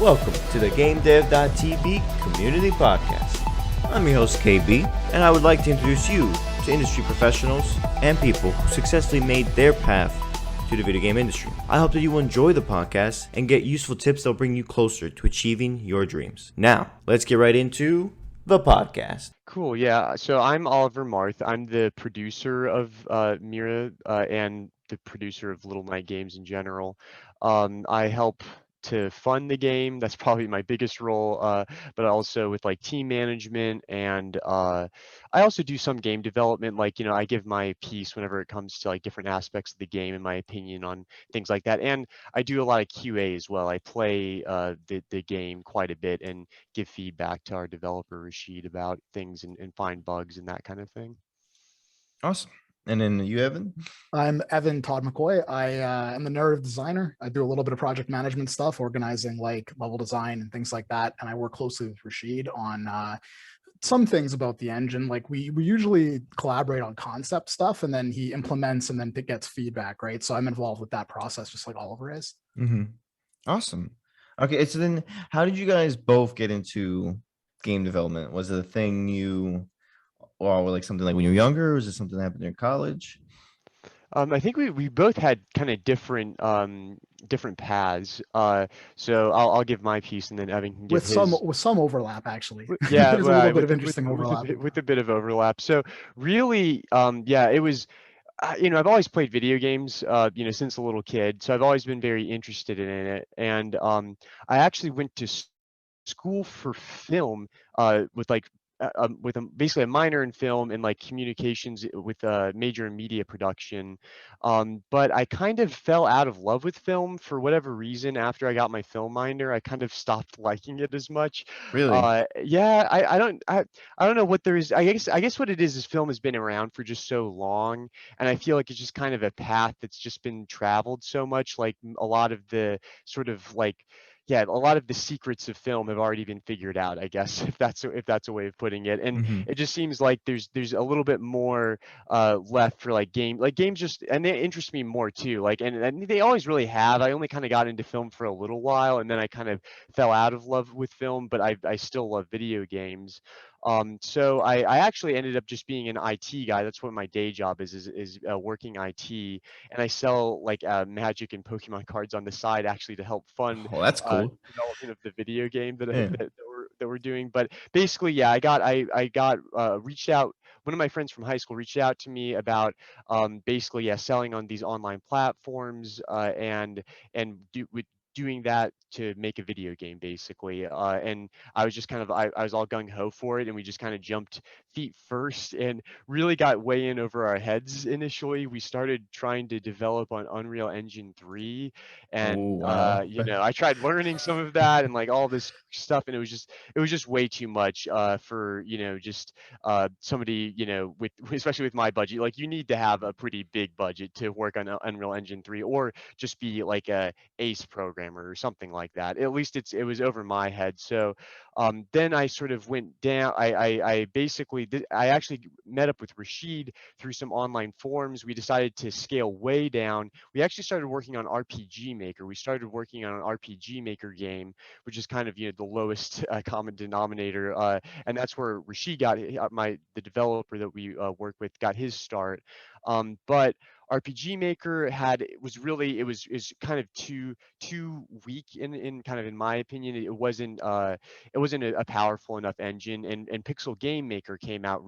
Welcome to the GameDev.tv Community Podcast. I'm your host KB, and I would like to introduce you to industry professionals and people who successfully made their path to the video game industry. I hope that you will enjoy the podcast and get useful tips that will bring you closer to achieving your dreams. Now, let's get right into the podcast. Cool. Yeah. So I'm Oliver Marth. I'm the producer of Mira and the producer of Little Night Games in general. I help to fund the game. That's probably my biggest role, but also with like team management and I also do some game development. Like, I give my piece whenever it comes to like different aspects of the game and my opinion on things like that. And I do a lot of QA as well. I play the game quite a bit and give feedback to our developer Rashid about things and find bugs and that kind of thing. Awesome. And then you, Evan? I'm Evan Todd-McCoy. I am the narrative designer. I do a little bit of project management stuff, organizing like level design and things like that. And I work closely with Rashid on some things about the engine. Like we usually collaborate on concept stuff, and then he implements and then gets feedback, right? So I'm involved with that process, just like Oliver is. Mm-hmm. Awesome. Okay, so then how did you guys both get into game development? Was it a thing or like something like when you were younger, or was it something that happened in college? I think we both had kind of different paths. So I'll give my piece, and then Evan can give his. With some overlap, actually. Yeah, there's a little bit of interesting overlap with a bit of overlap. So really, yeah, it was. I've always played video games, since a little kid. So I've always been very interested in it, and I actually went to school for film with basically a minor in film and like communications with major in media production. But I kind of fell out of love with film for whatever reason. After I got my film minor, I kind of stopped liking it as much. Really? Yeah, I don't know what there is. I guess what it is film has been around for just so long, and I feel like it's just kind of a path that's just been traveled so much. Like a lot of the sort of like, yeah, a lot of the secrets of film have already been figured out, I guess, if that's a way of putting it. And Mm-hmm. it just seems like there's a little bit more left for like games just, and they interest me more too. Like, and they always really have. I only kind of got into film for a little while, and then I kind of fell out of love with film, but I still love video games. So I actually ended up just being an IT guy. That's what my day job is working IT, and I sell like Magic and Pokemon cards on the side actually to help fund Oh, that's cool. development of the video game that, Yeah. that we're doing. But basically, yeah, I got reached out. One of my friends from high school reached out to me about basically, yeah, selling on these online platforms and doing that to make a video game basically. And I was just kind of I was all gung ho for it, and we just kind of jumped feet first and really got way in over our heads initially. We started trying to develop on Unreal Engine 3, Oh, and wow. I tried learning some of that and like all this stuff, and it was just way too much for just somebody with especially with my budget. Like you need to have a pretty big budget to work on Unreal Engine 3, or just be like a ace programmer or something like that. At least it was over my head. So then I sort of went down. I basically I actually met up with Rashid through some online forums. We decided to scale way down. We actually started working on RPG Maker. We started working on an RPG Maker game, which is kind of the lowest common denominator, and that's where Rashid got the developer that we work with got his start. But RPG Maker is kind of too weak in kind of in my opinion. It wasn't a powerful enough engine, and Pixel Game Maker came out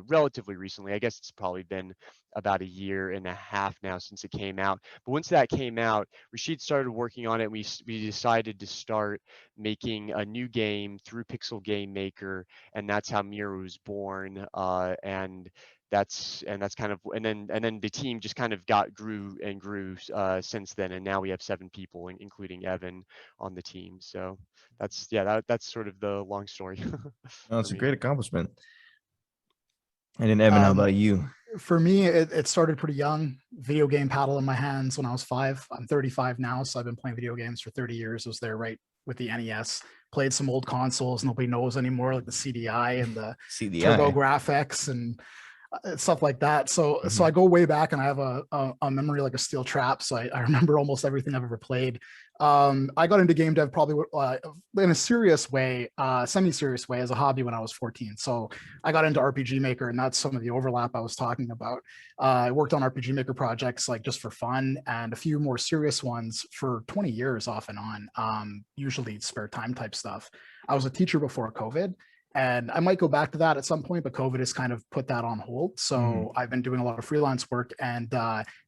relatively recently. I guess it's probably been about a year and a half now since it came out. But once that came out, Rashid started working on it. We decided to start making a new game through Pixel Game Maker, and that's how Mira was born. And that's kind of, and then the team just kind of grew since then, and now we have 7 people, including Evan, on the team. So that's sort of the long story. No, it's a me. great accomplishment. And then Evan, how about you? For me, it started pretty young. Video game paddle in my hands when I was 5. I'm 35 now, so I've been playing video games for 30 years. I was there right with the NES. Played some old consoles nobody knows anymore, like the CDI and the CDI. TurboGrafx, and stuff like that. So I go way back, and I have a memory like a steel trap. So I remember almost everything I've ever played. I got into game dev probably in a serious way, semi-serious way, as a hobby when I was 14. So I got into RPG Maker, and that's some of the overlap I was talking about. I worked on RPG Maker projects like just for fun, and a few more serious ones for 20 years off and on, usually spare time type stuff. I was a teacher before COVID, and I might go back to that at some point, but COVID has kind of put that on hold. So I've been doing a lot of freelance work and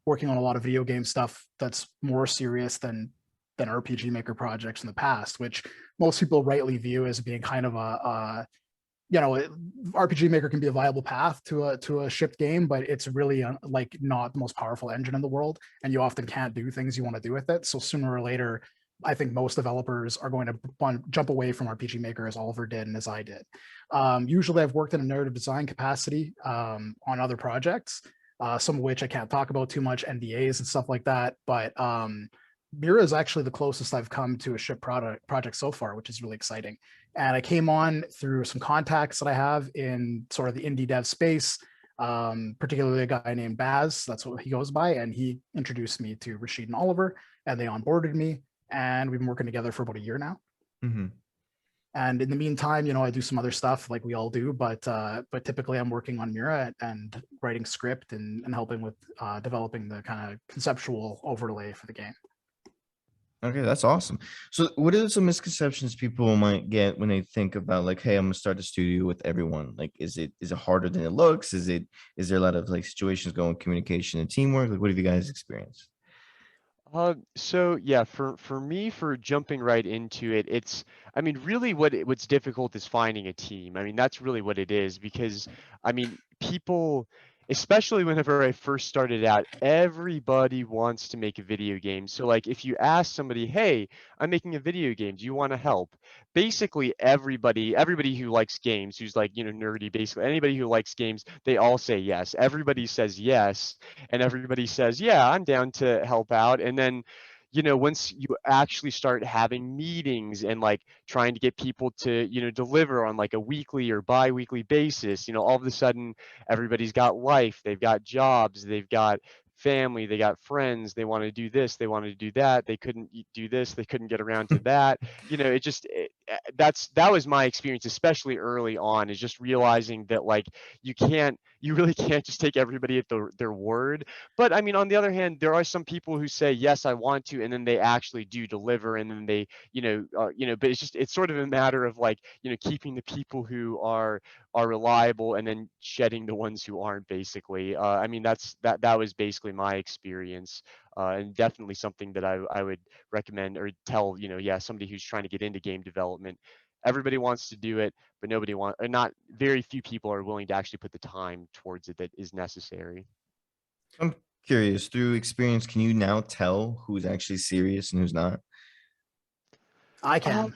working on a lot of video game stuff that's more serious than RPG Maker projects in the past, which most people rightly view as being kind of RPG Maker can be a viable path to a shipped game, but it's really like not the most powerful engine in the world, and you often can't do things you want to do with it. So sooner or later, I think most developers are going to jump away from RPG Maker, as Oliver did and as I did. Usually I've worked in a narrative design capacity on other projects, some of which I can't talk about too much, NDAs and stuff like that. But Mira is actually the closest I've come to a ship project so far, which is really exciting. And I came on through some contacts that I have in sort of the indie dev space, particularly a guy named Baz, that's what he goes by. And he introduced me to Rashid and Oliver, and they onboarded me. And we've been working together for about a year now. And in the meantime, I do some other stuff like we all do, but typically I'm working on Mira and writing script and helping with developing the kind of conceptual overlay for the game. Okay, that's awesome. So what are some misconceptions people might get when they think about like, hey, I'm gonna start a studio with everyone? Like, is it harder than it looks? Is there a lot of like situations going communication and teamwork? Like, what have you guys experienced? So yeah, for me, for jumping right into it, I mean, really what's difficult is finding a team. I mean, that's really what it is, because I mean, people, especially whenever I first started out, everybody wants to make a video game. So like if you ask somebody, "Hey, I'm making a video game. Do you want to help?" Basically everybody who likes games, who's like, nerdy, basically anybody who likes games, they all say yes. Everybody says yes, and everybody says, "Yeah, I'm down to help out." And then, once you actually start having meetings and like trying to get people to, deliver on like a weekly or bi-weekly basis, all of a sudden everybody's got life, they've got jobs, they've got family, they got friends, they want to do this, they wanted to do that, they couldn't do this, they couldn't get around to that. That was my experience, especially early on, is just realizing that like you really can't just take everybody at their word. But I mean, on the other hand, there are some people who say, yes, I want to, and then they actually do deliver, and then they, but it's sort of a matter of like, keeping the people who are reliable and then shedding the ones who aren't, basically. I mean, that was basically my experience, and definitely something that I would recommend or tell, yeah, somebody who's trying to get into game development. Everybody wants to do it, but not very few people are willing to actually put the time towards it that is necessary. I'm curious, through experience, can you now tell who's actually serious and who's not? I can.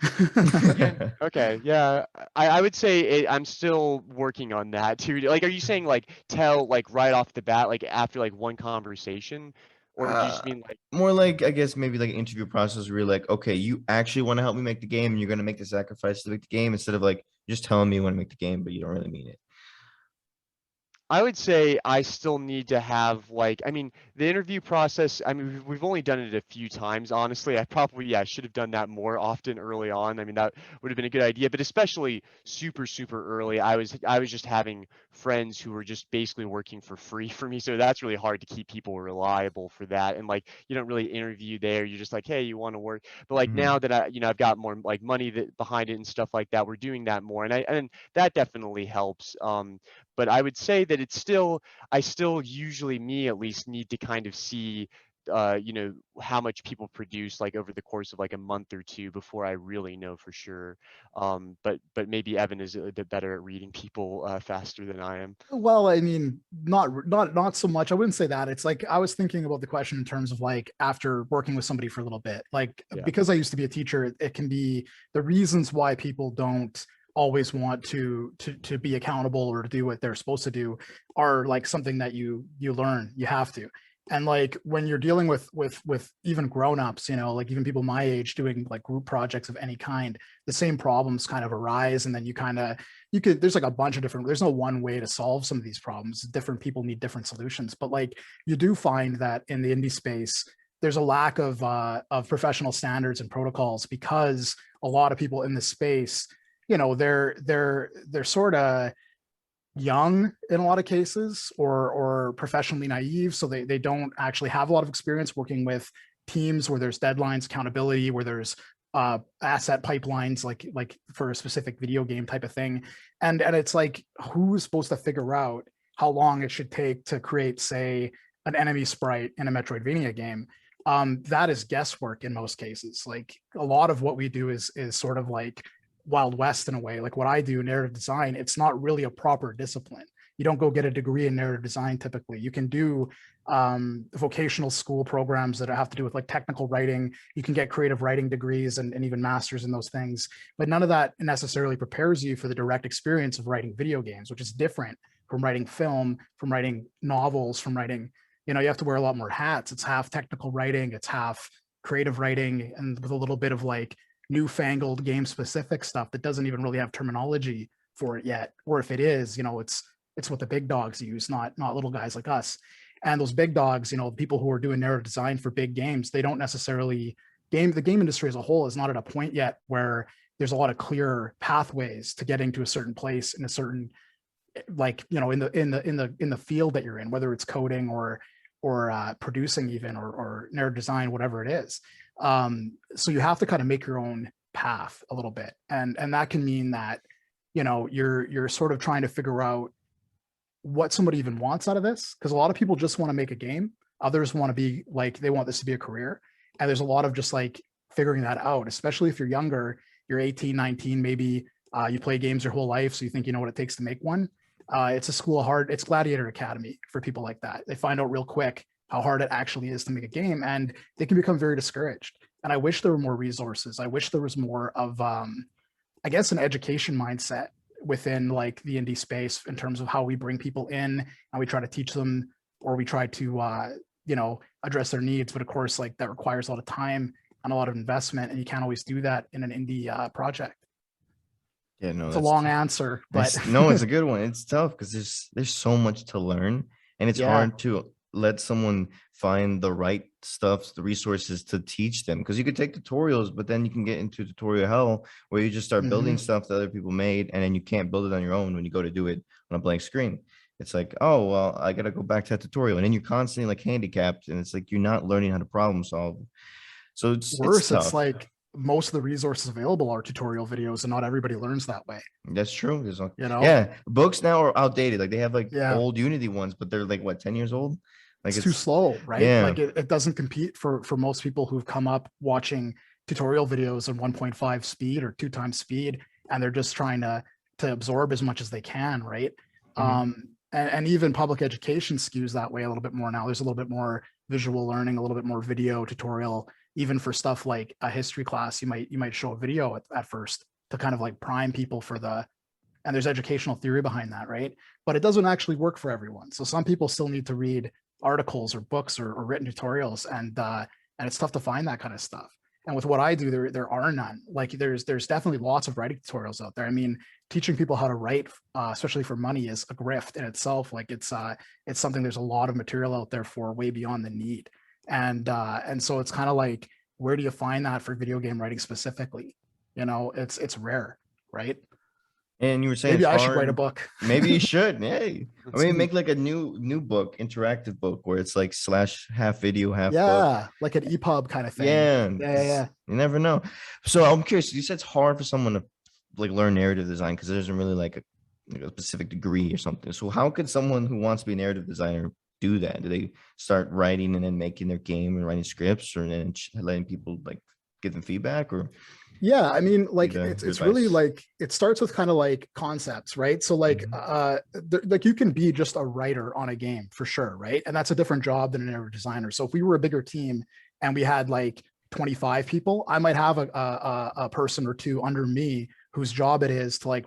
Okay, yeah, I would say I'm still working on that too. Like, are you saying like tell like right off the bat, like after like one conversation, or do you just mean like? More like, I guess maybe like an interview process where you're like, okay, you actually want to help me make the game and you're going to make the sacrifice to make the game, instead of like just telling me you want to make the game, but you don't really mean it. I would say I still need to have like, I mean, the interview process, I mean, we've only done it a few times, honestly. I should have done that more often early on. I mean, that would have been a good idea, but especially super, super early. I was just having friends who were just basically working for free for me. So that's really hard to keep people reliable for that. And like, you don't really interview there. You're just like, hey, you want to work? But like now that I've got more like money behind it and stuff like that, we're doing that more. And that definitely helps. But I would say that I still usually, me at least, need to kind of see, how much people produce like over the course of like a month or two before I really know for sure. But maybe Evan is a bit better at reading people faster than I am. Well, I mean, not so much. I wouldn't say that. It's like I was thinking about the question in terms of like after working with somebody for a little bit, like Yeah. because I used to be a teacher, it can be the reasons why people don't always want to be accountable or to do what they're supposed to do are like something that you learn, you have to. And like when you're dealing with even grown-ups, you know, like even people my age doing like group projects of any kind, the same problems kind of arise. And then there's like a bunch of different, there's no one way to solve some of these problems. Different people need different solutions. But like you do find that in the indie space, there's a lack of professional standards and protocols, because a lot of people in this space, you know, they're sort of young in a lot of cases, or professionally naive, so they don't actually have a lot of experience working with teams where there's deadlines, accountability, where there's asset pipelines, like for a specific video game type of thing. And it's like, who's supposed to figure out how long it should take to create, say, an enemy sprite in a Metroidvania game? That is guesswork in most cases. Like a lot of what we do is sort of like Wild West in a way. Like what I do, narrative design, it's not really a proper discipline. You don't go get a degree in narrative design typically. You can do vocational school programs that have to do with like technical writing. You can get creative writing degrees and even masters in those things, but none of that necessarily prepares you for the direct experience of writing video games, which is different from writing film, from writing novels, from writing, you know, you have to wear a lot more hats. It's half technical writing, it's half creative writing, and with a little bit of like newfangled game specific stuff that doesn't even really have terminology for it yet. Or if it is, you know, it's what the big dogs use, not little guys like us. And those big dogs, you know, people who are doing narrative design for big games, they don't necessarily the game industry as a whole is not at a point yet where there's a lot of clear pathways to getting to a certain place in a certain, like, you know, in the field that you're in, whether it's coding or producing even, or narrative design, whatever it is. So you have to kind of make your own path a little bit. And that can mean that, you know, you're sort of trying to figure out what somebody even wants out of this. Because a lot of people just want to make a game. Others want to be like, they want this to be a career. And there's a lot of just like figuring that out, especially if you're younger, you're 18, 19, maybe you play games your whole life, so you think you know what it takes to make one. It's a school of hard, it's Gladiator Academy for people like that. They find out real quick how hard it actually is to make a game, and they can become very discouraged. And I wish there were more resources. I wish there was more of, I guess, an education mindset within like the indie space in terms of how we bring people in and we try to teach them, or we try to, you know, address their needs. But of course, like that requires a lot of time and a lot of investment, and you can't always do that in an indie project. Yeah, no, it's a long answer, but no, it's a good one. It's tough because there's so much to learn, and it's hard to let someone find the right stuff, the resources to teach them. Because you could take tutorials, but then you can get into tutorial hell where you just start building stuff that other people made, and then you can't build it on your own when you go to do it on a blank screen. It's like, oh, well, I got to go back to that tutorial. And then you're constantly like handicapped, and it's like you're not learning how to problem solve. So it's worse. tough. It's like most of the resources available are tutorial videos, and not everybody learns that way. That's true. There's you know, books now are outdated. Like they have like old Unity ones, but they're like what, 10 years old? Like it's too slow, right? Yeah. Like it doesn't compete for most people who've come up watching tutorial videos at 1.5 speed or 2 times speed, and they're just trying to absorb as much as they can, right? And even public education skews that way a little bit more now. There's a little bit more visual learning, a little bit more video tutorial. Even for stuff like a history class, you might show a video at first to kind of like prime people for and there's educational theory behind that, right? But it doesn't actually work for everyone. So some people still need to read articles or books or written tutorials, and it's tough to find that kind of stuff. And with what I do, there are none. Like there's definitely lots of writing tutorials out there. I mean, teaching people how to write, especially for money, is a grift in itself. Like it's something, there's a lot of material out there for way beyond the need. And so it's kind of like, where do you find that for video game writing specifically? You know, it's rare, right? And you were saying maybe I should write a book. Maybe you should. Hey, I mean, make like a new book, interactive book, where it's like / half video, half book. Like an EPUB kind of thing. Yeah. You never know. So I'm curious. You said it's hard for someone to like learn narrative design because there isn't really like a specific degree or something. So how could someone who wants to be a narrative designer do that? Do they start writing and then making their game and writing scripts, or then letting people like give them feedback? Or yeah, I mean, like it's really like, it starts with kind of like concepts, right? So like like you can be just a writer on a game for sure, right? And that's a different job than a narrative designer. So if we were a bigger team and we had like 25 people, I might have a person or two under me whose job it is to like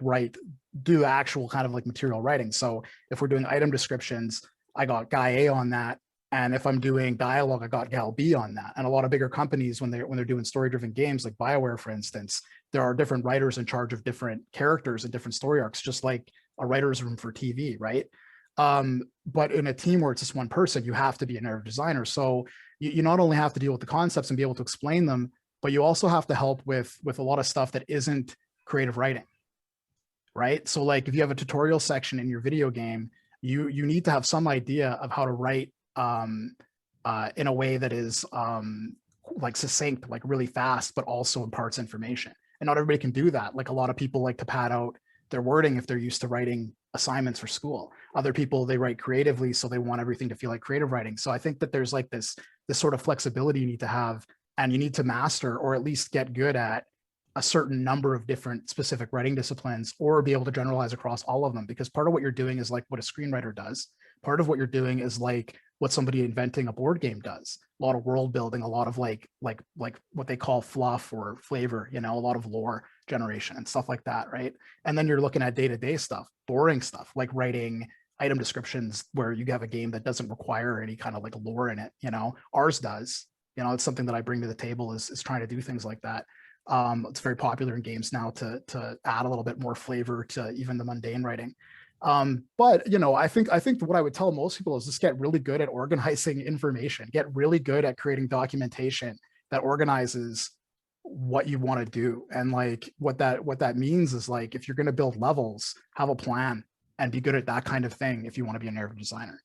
do actual kind of like material writing. So if we're doing item descriptions, I got guy A on that, And if I'm doing dialogue, I got Gal B on that. And a lot of bigger companies, when they're doing story-driven games, like BioWare, for instance, there are different writers in charge of different characters and different story arcs, just like a writer's room for TV, right? But in a team where it's just one person, you have to be a narrative designer. So you not only have to deal with the concepts and be able to explain them, but you also have to help with a lot of stuff that isn't creative writing, right? So like if you have a tutorial section in your video game, you need to have some idea of how to write in a way that is like succinct, like really fast, but also imparts information. And not everybody can do that. Like a lot of people like to pad out their wording if they're used to writing assignments for school. Other people, they write creatively, so they want everything to feel like creative writing. So I think that there's like this sort of flexibility you need to have, and you need to master or at least get good at a certain number of different specific writing disciplines, or be able to generalize across all of them. Because part of what you're doing is like what a screenwriter does. Part of what you're doing is like what somebody inventing a board game does. A lot of world building, a lot of like what they call fluff or flavor, you know, a lot of lore generation and stuff like that, right? And then you're looking at day-to-day stuff, boring stuff, like writing item descriptions where you have a game that doesn't require any kind of like lore in it, you know. Ours does. You know, it's something that I bring to the table is trying to do things like that. It's very popular in games now to add a little bit more flavor to even the mundane writing. But you know, I think what I would tell most people is just get really good at organizing information, get really good at creating documentation that organizes what you want to do. And like what that means is like, if you're going to build levels, have a plan and be good at that kind of thing. If you want to be a narrative designer,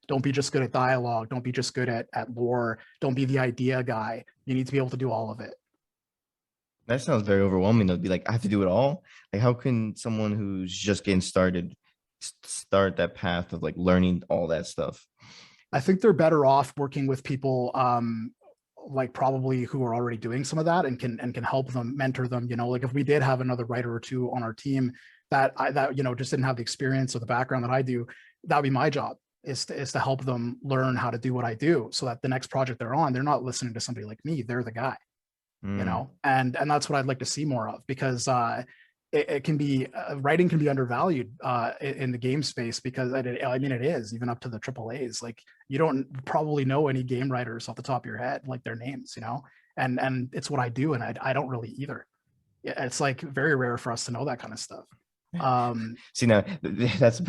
don't be just good at dialogue. Don't be just good at lore. Don't be the idea guy. You need to be able to do all of it. That sounds very overwhelming. They'll be like, I have to do it all. Like, how can someone who's just getting started start that path of like learning all that stuff? I think they're better off working with people like probably who are already doing some of that and can help them, mentor them. You know, like if we did have another writer or two on our team that you know just didn't have the experience or the background that I do, that'd be my job, is to help them learn how to do what I do, so that the next project they're on, they're not listening to somebody like me. They're the guy. You know, and that's what I'd like to see more of, because it can be writing can be undervalued in the game space, because I mean it is, even up to the AAAs. Like you don't probably know any game writers off the top of your head, like their names, you know, and it's what I do, and I don't really either. It's like very rare for us to know that kind of stuff. See, now that's,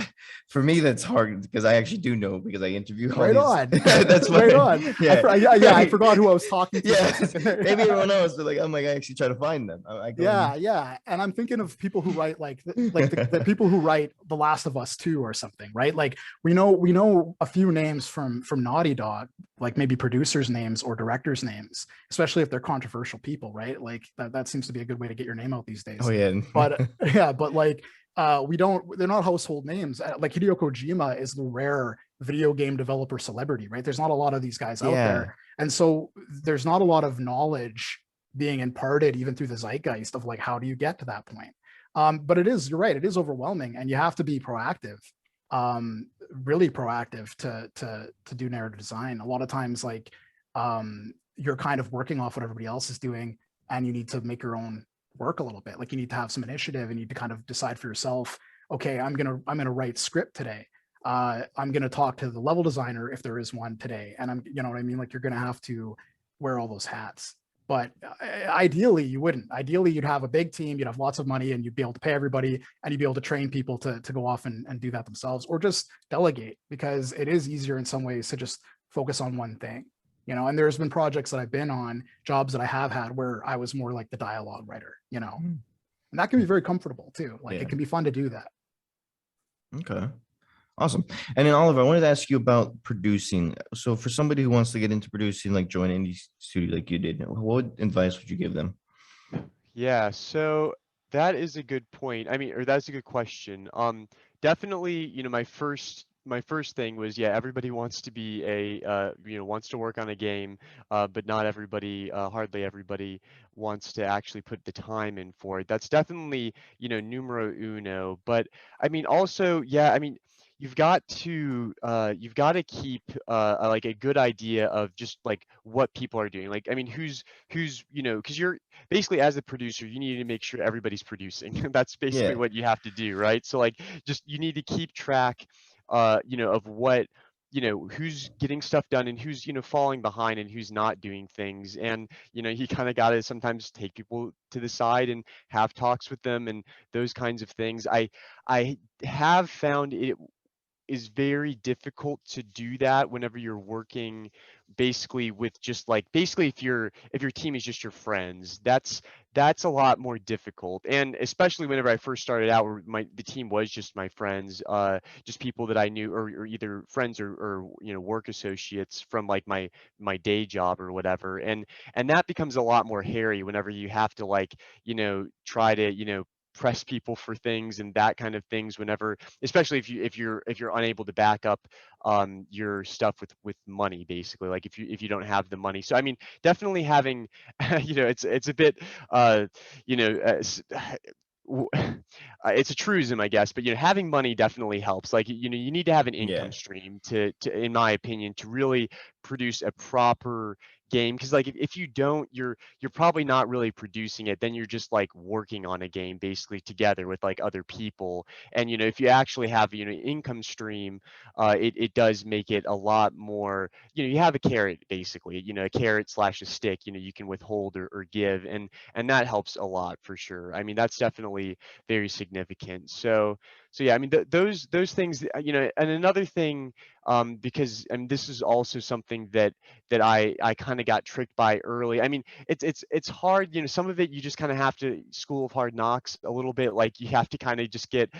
for me, that's hard because I actually do know, because I interview all right these. on. That's right why, on. yeah. I forgot who I was talking to. Yeah, maybe everyone knows, but like I'm like, I actually try to find them. I go Yeah, and I'm thinking of people who write like the people who write The Last of Us 2 or something, right? Like we know a few names from Naughty Dog, like maybe producers' names or directors' names, especially if they're controversial people, right? Like that seems to be a good way to get your name out these days. Oh yeah, but yeah, but like they're not household names. Like Hideo Kojima is the rare video game developer celebrity, right? There's not a lot of these guys out there, and so there's not a lot of knowledge being imparted even through the zeitgeist of like, how do you get to that point? But you're right, it is overwhelming, and you have to be proactive, really proactive to do narrative design. A lot of times, like you're kind of working off what everybody else is doing, and you need to make your own work a little bit. Like you need to have some initiative, and you need to kind of decide for yourself, okay, I'm gonna write script today. I'm gonna talk to the level designer if there is one today, and you know what I mean? Like you're gonna have to wear all those hats. But ideally you wouldn't. Ideally you'd have a big team, you'd have lots of money, and you'd be able to pay everybody, and you'd be able to train people to go off and do that themselves, or just delegate, because it is easier in some ways to just focus on one thing. You know, and there's been projects that I've been on, jobs that I have had, where I was more like the dialogue writer, you know, and that can be very comfortable too. Like it can be fun to do that. Okay. Awesome. And then Oliver, I wanted to ask you about producing. So for somebody who wants to get into producing, like join an indie studio like you did, what advice would you give them? Yeah, so that is a good point. I mean, or that's a good question. Definitely, you know, my first thing was, yeah, everybody wants to be wants to work on a game, but not everybody, hardly everybody wants to actually put the time in for it. That's definitely, you know, numero uno. But I mean, also, yeah, I mean, you've got to keep like a good idea of just like what people are doing. Like, I mean, who's you know, because you're basically, as a producer, you need to make sure everybody's producing. That's basically what you have to do, right? So like, just you need to keep track, you know, of what you know, who's getting stuff done and who's, you know, falling behind and who's not doing things. And, you know, you kind of got to sometimes take people to the side and have talks with them and those kinds of things. I have found it is very difficult to do that whenever you're working basically with just like basically if your team is just your friends, that's a lot more difficult. And especially whenever I first started out where the team was just my friends, just people that I knew, or either friends or you know, work associates from like my day job or whatever. And that becomes a lot more hairy whenever you have to like, you know, try to, you know, press people for things and that kind of things whenever, especially if you're unable to back up your stuff with money, basically, like if you don't have the money. So I mean, definitely having you know, it's a bit you know, it's a truism, I guess, but you know, having money definitely helps. Like, you know, you need to have an Yeah. income stream to, in my opinion, to really produce a proper game. Because like if you don't, you're probably not really producing it. Then you're just like working on a game basically together with like other people. And you know, if you actually have, you know, income stream, it does make it a lot more. You know, you have a carrot basically. You know, a carrot slash a stick. You know, you can withhold or give, and that helps a lot for sure. I mean, that's definitely very significant. So yeah, I mean, those things, you know. And another thing, because and this is also something that I kind of got tricked by early. I mean, it's hard, you know. Some of it you just kind of have to school of hard knocks a little bit. Like you have to kind of just get,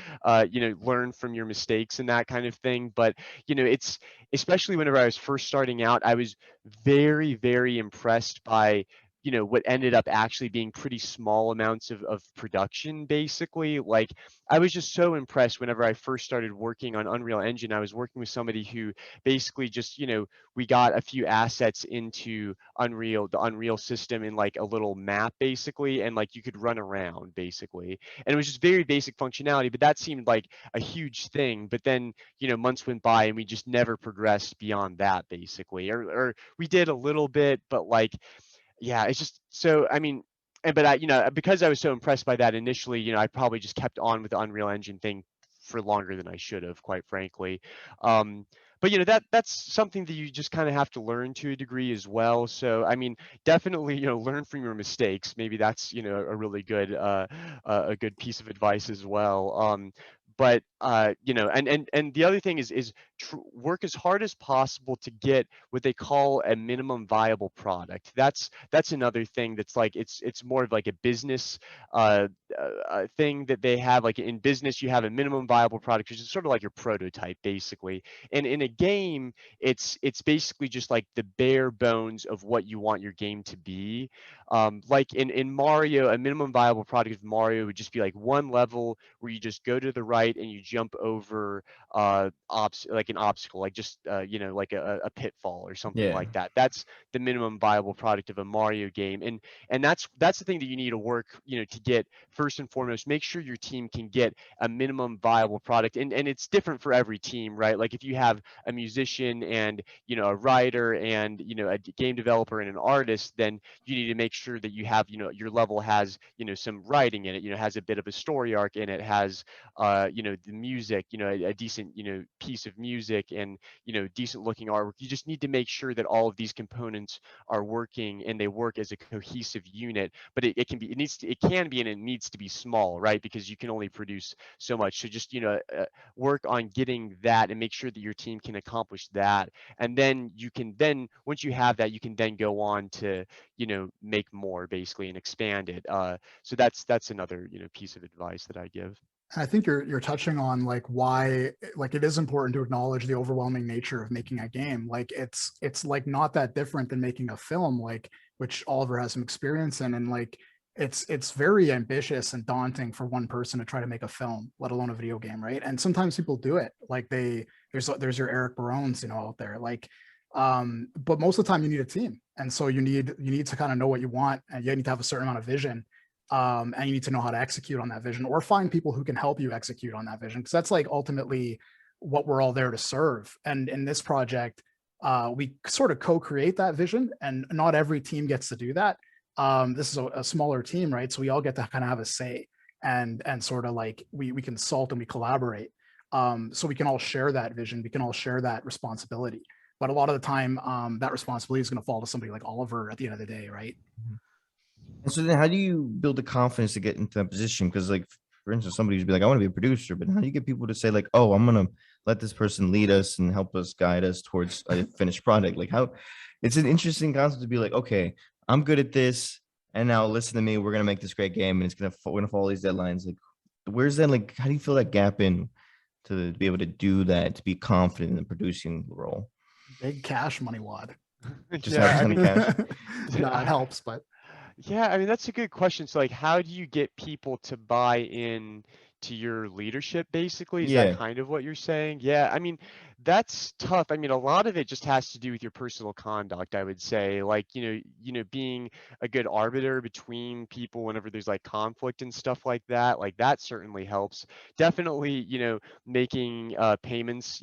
you know, learn from your mistakes and that kind of thing. But you know, it's especially whenever I was first starting out, I was very impressed by, you know, what ended up actually being pretty small amounts of production basically. Like I was just so impressed whenever I first started working on Unreal Engine. I was working with somebody who basically just, you know, we got a few assets into Unreal, the Unreal system, in like a little map basically, and like you could run around basically. And it was just very basic functionality, but that seemed like a huge thing. But then, you know, months went by and we just never progressed beyond that basically. Or we did a little bit, but like, yeah, it's just so, I mean, and but I, you know, because I was so impressed by that initially, you know, I probably just kept on with the Unreal Engine thing for longer than I should have, quite frankly. Um, but you know, that's something that you just kind of have to learn to a degree as well. So I mean, definitely, you know, learn from your mistakes. Maybe that's, you know, a really good a good piece of advice as well. But you know, and the other thing is work as hard as possible to get what they call a minimum viable product. That's another thing that's like it's more of like a business uh, thing that they have. Like in business, you have a minimum viable product, which is sort of like your prototype, basically. And in a game, it's basically just like the bare bones of what you want your game to be. Like in Mario, a minimum viable product of Mario would just be like one level where you just go to the right and you jump over like an obstacle, like just you know, like a pitfall or something Yeah. like that. That's the minimum viable product of a Mario game. And that's the thing that you need to work, you know, to get first and foremost. Make sure your team can get a minimum viable product. And it's different for every team, right? Like if you have a musician and, you know, a writer and, you know, a game developer and an artist, then you need to make sure that you have, you know, your level has, you know, some writing in it, you know, has a bit of a story arc in it, has you know, the music, you know, a decent, you know, piece of music, and, you know, decent looking artwork. You just need to make sure that all of these components are working and they work as a cohesive unit. But it can be, it can be, and it needs to be small, right? Because you can only produce so much. So just, you know, work on getting that and make sure that your team can accomplish that. And then you can then, once you have that, you can then go on to, you know, make more basically and expand it. So that's another, you know, piece of advice that I give. And I think you're touching on like why like it is important to acknowledge the overwhelming nature of making a game. Like it's like not that different than making a film, like which Oliver has some experience in, and like it's very ambitious and daunting for one person to try to make a film, let alone a video game, right? And sometimes people do it. Like there's your Eric Barones, you know, out there. Like but most of the time you need a team. And so you need to kind of know what you want, and you need to have a certain amount of vision, and you need to know how to execute on that vision, or find people who can help you execute on that vision, because that's like ultimately what we're all there to serve. And in this project, we sort of co-create that vision, and not every team gets to do that. This is a smaller team, right? So we all get to kind of have a say, and sort of like we consult and we collaborate. So we can all share that vision, we can all share that responsibility. But a lot of the time, that responsibility is going to fall to somebody like Oliver at the end of the day, right? And so then how do you build the confidence to get into that position? Because like, for instance, somebody would be like, I want to be a producer, but how do you get people to say like, oh, I'm going to let this person lead us and help us guide us towards a finished product? Like how it's an interesting concept to be like, okay, I'm good at this. And now listen to me, we're going to make this great game and we're going to follow these deadlines. Like, where's that? Like, how do you fill that gap in to be able to do that, to be confident in the producing role? Big cash money wad. Just Yeah, have a I ton of mean, cash. No, it helps, but yeah, I mean, that's a good question. So, like, how do you get people to buy in to your leadership, basically? Is that Yeah. kind of what you're saying? Yeah, I mean, that's tough. I mean, a lot of it just has to do with your personal conduct, I would say. Like, being a good arbiter between people whenever there's like conflict and stuff like that certainly helps. Definitely, making payments,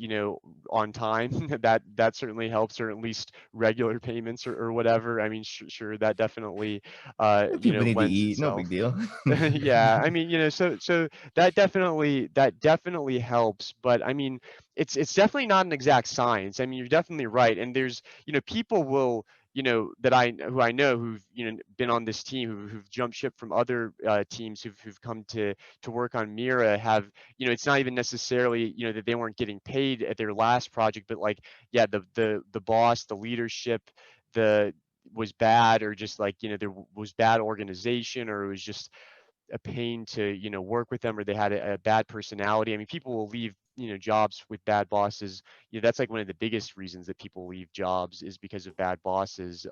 on time, that certainly helps, or at least regular payments or whatever. I mean, sure, that definitely People need to lends eat, no itself. big deal. Yeah, I mean, so that definitely helps, but I mean, it's definitely not an exact science. I mean, you're definitely right, and there's people will that who I know who've been on this team who've jumped ship from other teams who've come to work on Mira have it's not even necessarily that they weren't getting paid at their last project, but like yeah, the boss, the leadership, the was bad, or just like there was bad organization, or it was just a pain to work with them, or they had a bad personality. I mean, people will leave jobs with bad bosses. That's like one of the biggest reasons that people leave jobs is because of bad bosses,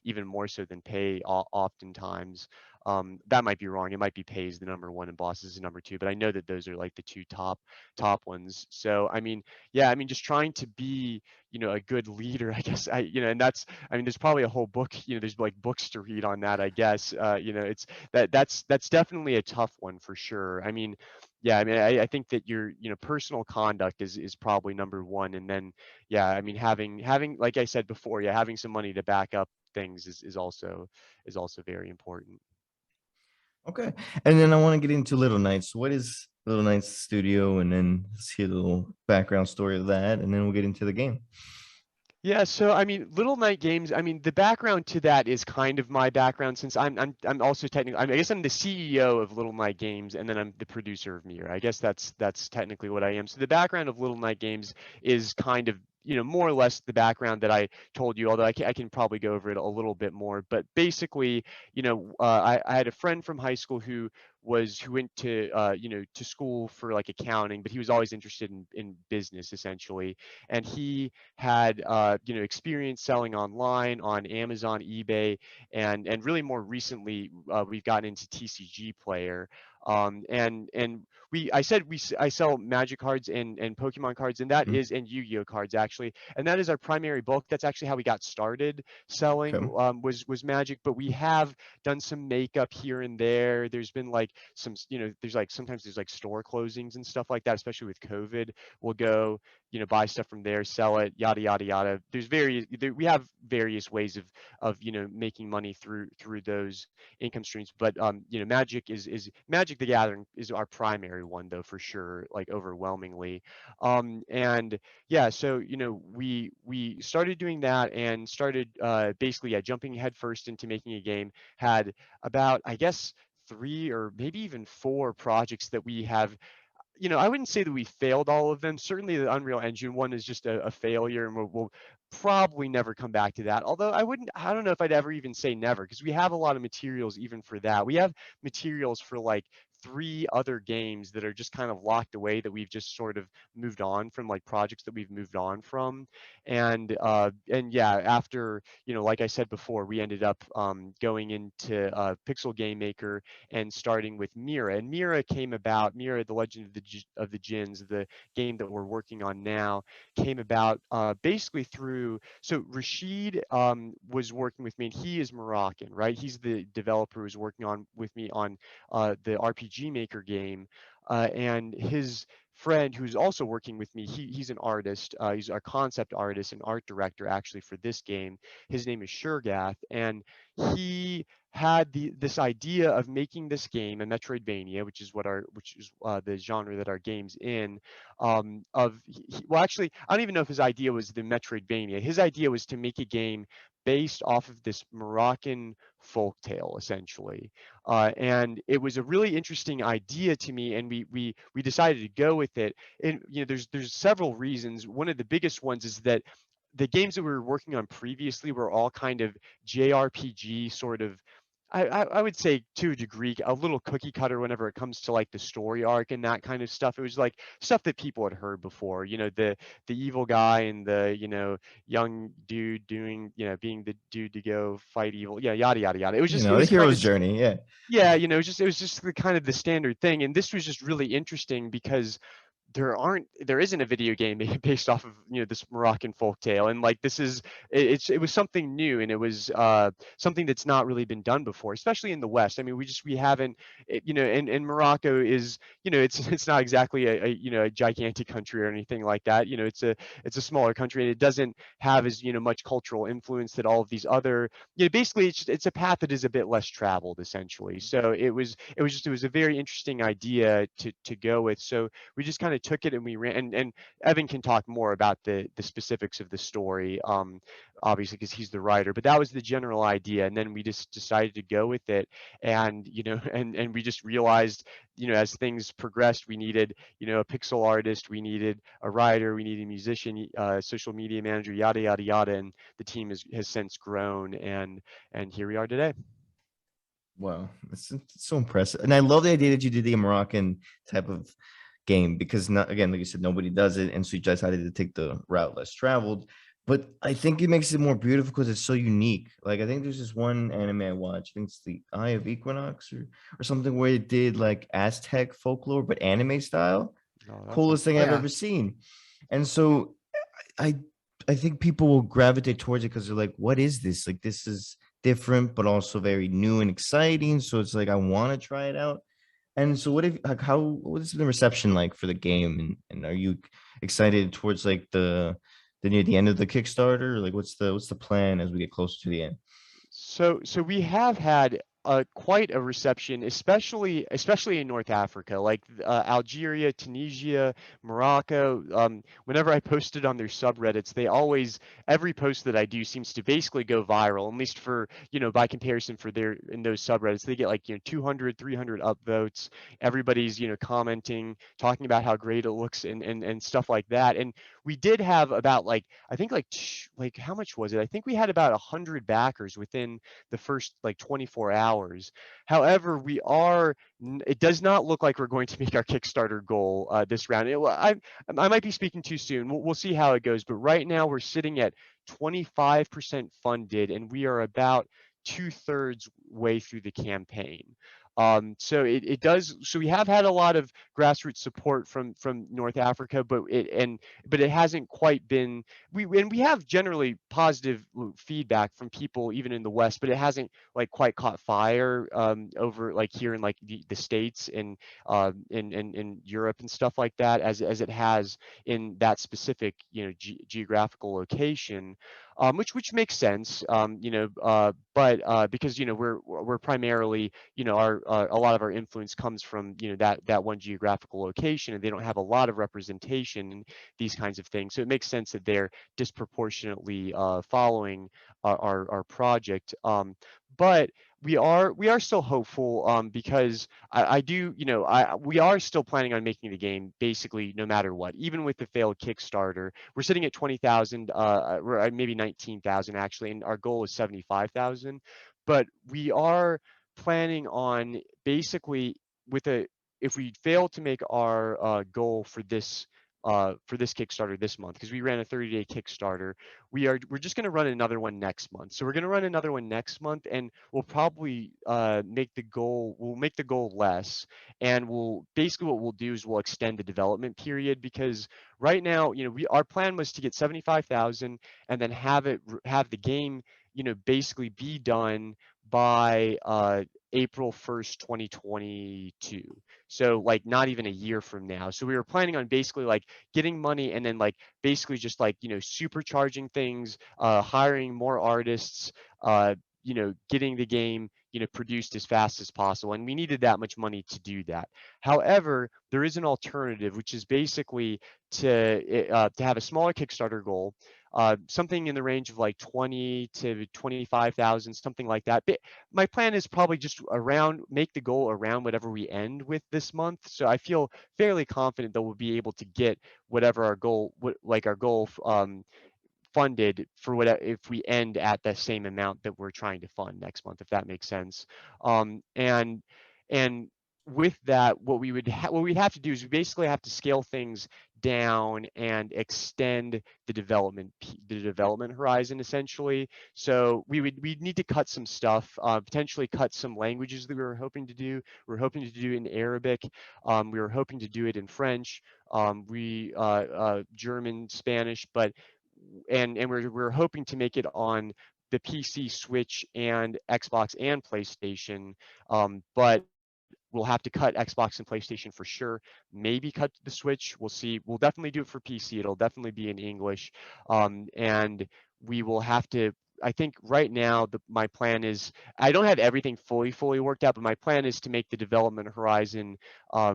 even more so than pay oftentimes. That might be wrong. It might be pay is the number one and bosses is number two, but I know that those are like the two top ones. So I mean, yeah, I mean, just trying to be a good leader, I guess. And that's, I mean, there's probably a whole book, there's like books to read on that, I guess. It's that's definitely a tough one for sure. I mean, yeah, I mean, I think that your personal conduct is probably number one, and then yeah, I mean, having like I said before, yeah, having some money to back up things is also very important. Okay. And then I want to get into Little Knights. What is Little Knights Studio? And then let's hear the little background story of that. And then we'll get into the game. Yeah, so I mean, Little Night Games. I mean, the background to that is kind of my background, since I'm also technically, I guess I'm the CEO of Little Night Games, and then I'm the producer of Mira. I guess that's technically what I am. So the background of Little Night Games is kind of more or less the background that I told you, although I can probably go over it a little bit more. But basically, I had a friend from high school who went to school for like accounting, but he was always interested in business essentially, and he had experience selling online on Amazon, eBay, and really more recently we've gotten into TCG Player. And I sell Magic cards and Pokemon cards, and that Mhm. is and Yu-Gi-Oh cards actually, and that is our primary bulk. That's actually how we got started selling, Okay. was Magic, but we have done some makeup here and there. There's been like some, there's like sometimes there's like store closings and stuff like that, especially with COVID. We'll go buy stuff from there, sell it, yada yada yada. We have various ways of making money through those income streams. But Magic the Gathering is our primary one though, for sure, like overwhelmingly. And yeah, so we started doing that and started basically jumping headfirst into making a game. Had about, I guess, three or maybe even four projects that we have. I wouldn't say that we failed all of them. Certainly, the Unreal Engine one is just a failure, and we'll probably never come back to that. Although I don't know if I'd ever even say never, because we have a lot of materials even for that. We have materials for like three other games that are just kind of locked away, that we've just sort of moved on from, like projects that we've moved on from. And yeah, after like I said before, we ended up going into Pixel Game Maker and starting with Mira. And Mira came about, Mira, the Legend of the Djinns, the game that we're working on now, came about basically through, so Rashid was working with me, and he is Moroccan, right? He's the developer who's working on with me on the RPG Maker game. And his friend who's also working with me, he's an artist. He's a concept artist and art director actually for this game. His name is Shurgath, and he had this idea of making this game a Metroidvania, which is the genre that our game's in. Well, actually, I don't even know if his idea was the Metroidvania. His idea was to make a game based off of this Moroccan folktale, essentially. And it was a really interesting idea to me, and we decided to go with it. And there's several reasons. One of the biggest ones is that the games that we were working on previously were all kind of JRPG sort of. I would say to a degree a little cookie cutter whenever it comes to like the story arc and that kind of stuff. It was like stuff that people had heard before. The evil guy and the young dude doing being the dude to go fight evil. Yeah, yada yada yada. It was just it The was kind hero's of journey. Yeah. yeah, it was just the kind of the standard thing. And this was just really interesting because there isn't a video game based off of this Moroccan folktale, and like this is it was something new, and it was something that's not really been done before, especially in the West. I mean, we haven't and Morocco is it's not exactly a gigantic country or anything like that. It's a smaller country, and it doesn't have as much cultural influence that all of these other basically it's a path that is a bit less traveled, essentially. So it was a very interesting idea to go with. So we just kind of took it and we ran, and Evan can talk more about the specifics of the story, obviously because he's the writer, but that was the general idea. And then we just decided to go with it. And and we just realized as things progressed, we needed a pixel artist, we needed a writer, we needed a musician, social media manager, yada yada yada. And the team has since grown, and here we are today. Wow, it's so impressive, and I love the idea that you did the Moroccan type of game because, not again, like you said, nobody does it, and so you decided to take the route less traveled. But I think it makes it more beautiful because it's so unique. Like I think there's this one anime I watched. I think it's the Eye of Equinox or something where it did like Aztec folklore but anime style. Oh, that Coolest sounds thing Oh, I've yeah. ever seen. And so I I think people will gravitate towards it because they're like, what is this? Like this is different, but also very new and exciting. So it's like I want to try it out. And so what is the reception like for the game? And are you excited towards like the near the end of the Kickstarter? Like what's the plan as we get closer to the end? So we have had quite a reception, especially in North Africa, like Algeria, Tunisia, Morocco. Whenever I posted on their subreddits, every post that I do seems to basically go viral, at least for by comparison for in those subreddits, they get like 200, 300 upvotes. Everybody's commenting, talking about how great it looks and stuff like that. And we did have about like I think like how much was it? I think we had about 100 backers within the first like 24 hours. However, it does not look like we're going to make our Kickstarter goal this round. I might be speaking too soon. We'll see how it goes. But right now we're sitting at 25% funded, and we are about 2/3 way through the campaign. So it does. So we have had a lot of grassroots support from North Africa, but it hasn't quite been. We have generally positive feedback from people even in the West, but it hasn't like quite caught fire over like here in like the States and in Europe and stuff like that as it has in that specific geographical location. Which makes sense, but because we're primarily our a lot of our influence comes from that one geographical location, and they don't have a lot of representation in these kinds of things. So it makes sense that they're disproportionately following our project. But we are still hopeful because I do we are still planning on making the game basically no matter what, even with the failed Kickstarter. We're sitting at 20,000, maybe 19,000 actually, and our goal is 75,000. But we are planning on basically if we fail to make our goal for this Kickstarter this month, because we ran a 30-day Kickstarter, we're just going to run another one next month. So we're going to run another one next month, and we'll probably make the goal less, and what we'll do is we'll extend the development period, because right now our plan was to get 75,000 and then have the game basically be done by April 1st, 2022. So like not even a year from now. So we were planning on basically like getting money and then like basically just like supercharging things, hiring more artists, getting the game produced as fast as possible, and we needed that much money to do that. However, there is an alternative, which is basically to have a smaller Kickstarter goal, something in the range of like 20 to 25,000, something like that. But my plan is probably just make the goal around whatever we end with this month. So I feel fairly confident that we'll be able to get whatever our goal, funded for whatever if we end at the same amount that we're trying to fund next month, if that makes sense. And with that, what we'd have to do is we basically have to scale things down and extend the development horizon, essentially. So we'd need to cut some stuff, potentially cut some languages that we were hoping to do. We were hoping to do it in Arabic. We were hoping to do it in French, German, Spanish, and we're hoping to make it on the PC, Switch, and Xbox and PlayStation. But we'll have to cut Xbox and PlayStation for sure. Maybe cut the Switch. We'll see. We'll definitely do it for PC. It'll definitely be in English. And we will have to, I think right now, my plan is, I don't have everything fully worked out, but my plan is to make the development horizon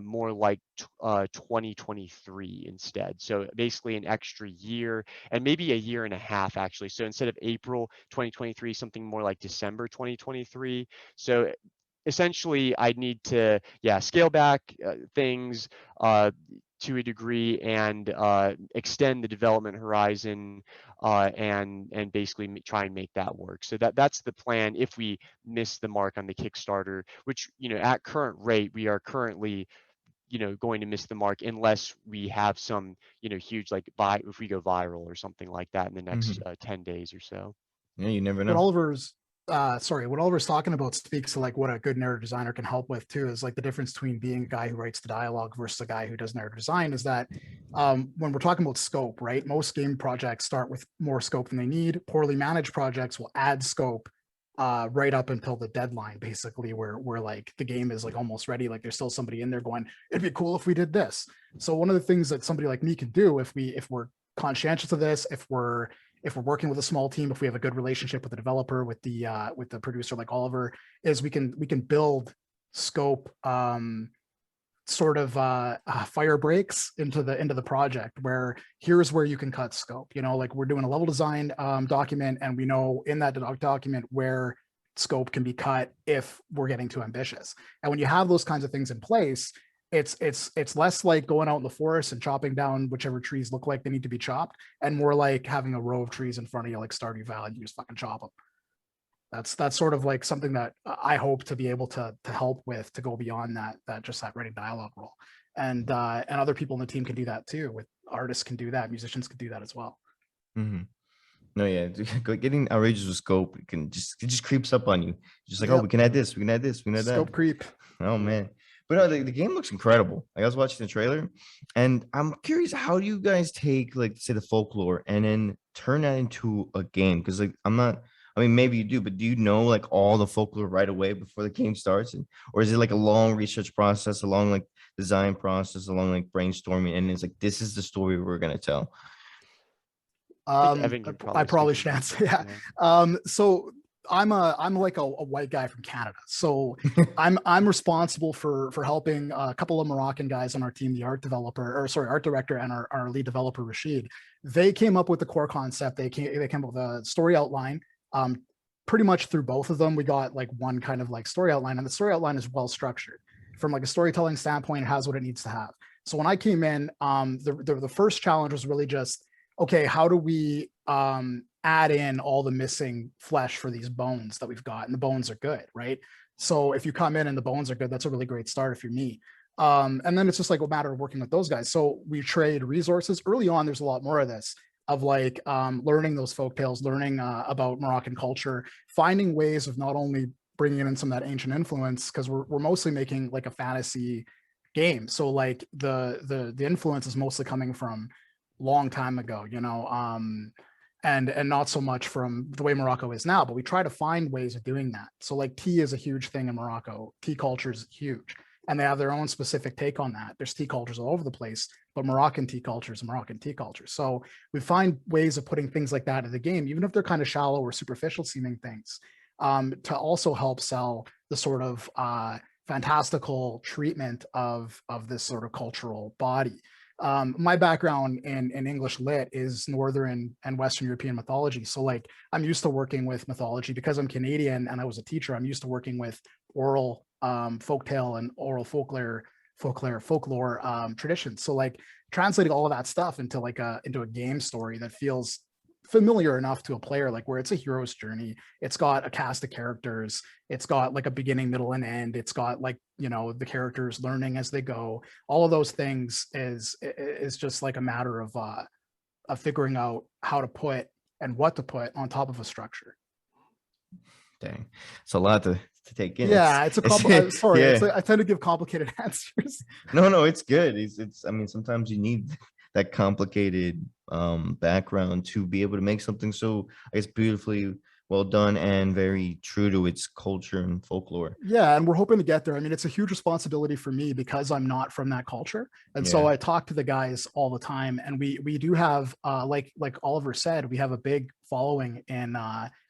more like 2023 instead. So basically an extra year, and maybe a year and a half actually. So instead of April 2023, something more like December 2023. So essentially I'd need to scale back things to a degree, and extend the development horizon, and basically try and make that work. So that's the plan if we miss the mark on the Kickstarter, which at current rate we are currently going to miss the mark unless we have some huge, like, if we go viral or something like that in the next 10 days or so. Yeah, you never know. What Oliver's talking about speaks to like what a good narrative designer can help with too, is like the difference between being a guy who writes the dialogue versus a guy who does narrative design, is that when we're talking about scope, right? Most game projects start with more scope than they need. Poorly managed projects will add scope right up until the deadline, basically, where like the game is like almost ready. Like there's still somebody in there going, it'd be cool if we did this. So one of the things that somebody like me can do, if we're conscientious of this, if we're working with a small team, if we have a good relationship with the developer, with the producer like Oliver, is we can build scope sort of fire breaks into the project, where here's where you can cut scope. Like we're doing a level design document, and we know in that document where scope can be cut if we're getting too ambitious. And when you have those kinds of things in place, it's less like going out in the forest and chopping down whichever trees look like they need to be chopped, and more like having a row of trees in front of you, like Stardew Valley, and you just fucking chop them. That's sort of like something that I hope to be able to help with, to go beyond that writing dialogue role. And other people in the team can do that too. With artists can do that, musicians can do that as well. No, yeah, getting outrageous with scope, it just creeps up on you. Just like, oh, we can add this, we can add this, we can add that. Scope creep. Oh man. But no, the game looks incredible. Like, I was watching the trailer, and I'm curious, how do you guys take, like, say, the folklore and then turn that into a game? Because, like, maybe you do, but do you know, like, all the folklore right away before the game starts? Or is it like a long research process, a long, like, design process, a long, like, brainstorming, and it's like, this is the story we're going to tell? I probably should answer. Yeah. So I'm like a white guy from Canada, so I'm responsible for helping a couple of Moroccan guys on our team, the art director, and our lead developer Rashid. They came up with the core concept. They came up with a story outline. Pretty much through both of them, we got like one kind of like story outline, and the story outline is well structured from like a storytelling standpoint. It has what it needs to have. So when I came in, the first challenge was really just, okay, how do we add in all the missing flesh for these bones that we've got? And the bones are good, right? So if you come in and the bones are good, that's a really great start if you're me. And then it's just like a matter of working with those guys. So we trade resources. Early on, there's a lot more of this, of like learning those folktales, learning about Moroccan culture, finding ways of not only bringing in some of that ancient influence, because we're mostly making like a fantasy game. So like the influence is mostly coming from long time ago, and not so much from the way Morocco is now, but we try to find ways of doing that. So like tea is a huge thing in Morocco. Tea culture is huge, and they have their own specific take on that. There's tea cultures all over the place, but Moroccan tea culture is Moroccan tea culture. So we find ways of putting things like that in the game, even if they're kind of shallow or superficial seeming things. to also help sell the sort of fantastical treatment of this sort of cultural body. My background in English lit is Northern and Western European mythology. So like I'm used to working with mythology because I'm Canadian and I was a teacher. I'm used to working with oral folktale and oral folklore traditions. So like translating all of that stuff into like into a game story that feels familiar enough to a player, like where it's a hero's journey, it's got a cast of characters, it's got like a beginning, middle, and end, it's got like, you know, the characters learning as they go. All of those things is just like a matter of figuring out how to put and what to put on top of a structure. Dang, it's a lot to take in. Yeah, it's a sorry, yeah. I tend to give complicated answers. No, it's good. It's I mean, sometimes you need that complicated background to be able to make something so, I guess, beautifully well done and very true to its culture and folklore. Yeah, and we're hoping to get there. I mean, it's a huge responsibility for me because I'm not from that culture, and so I talk to the guys all the time. And we do have, like Oliver said, we have a big following in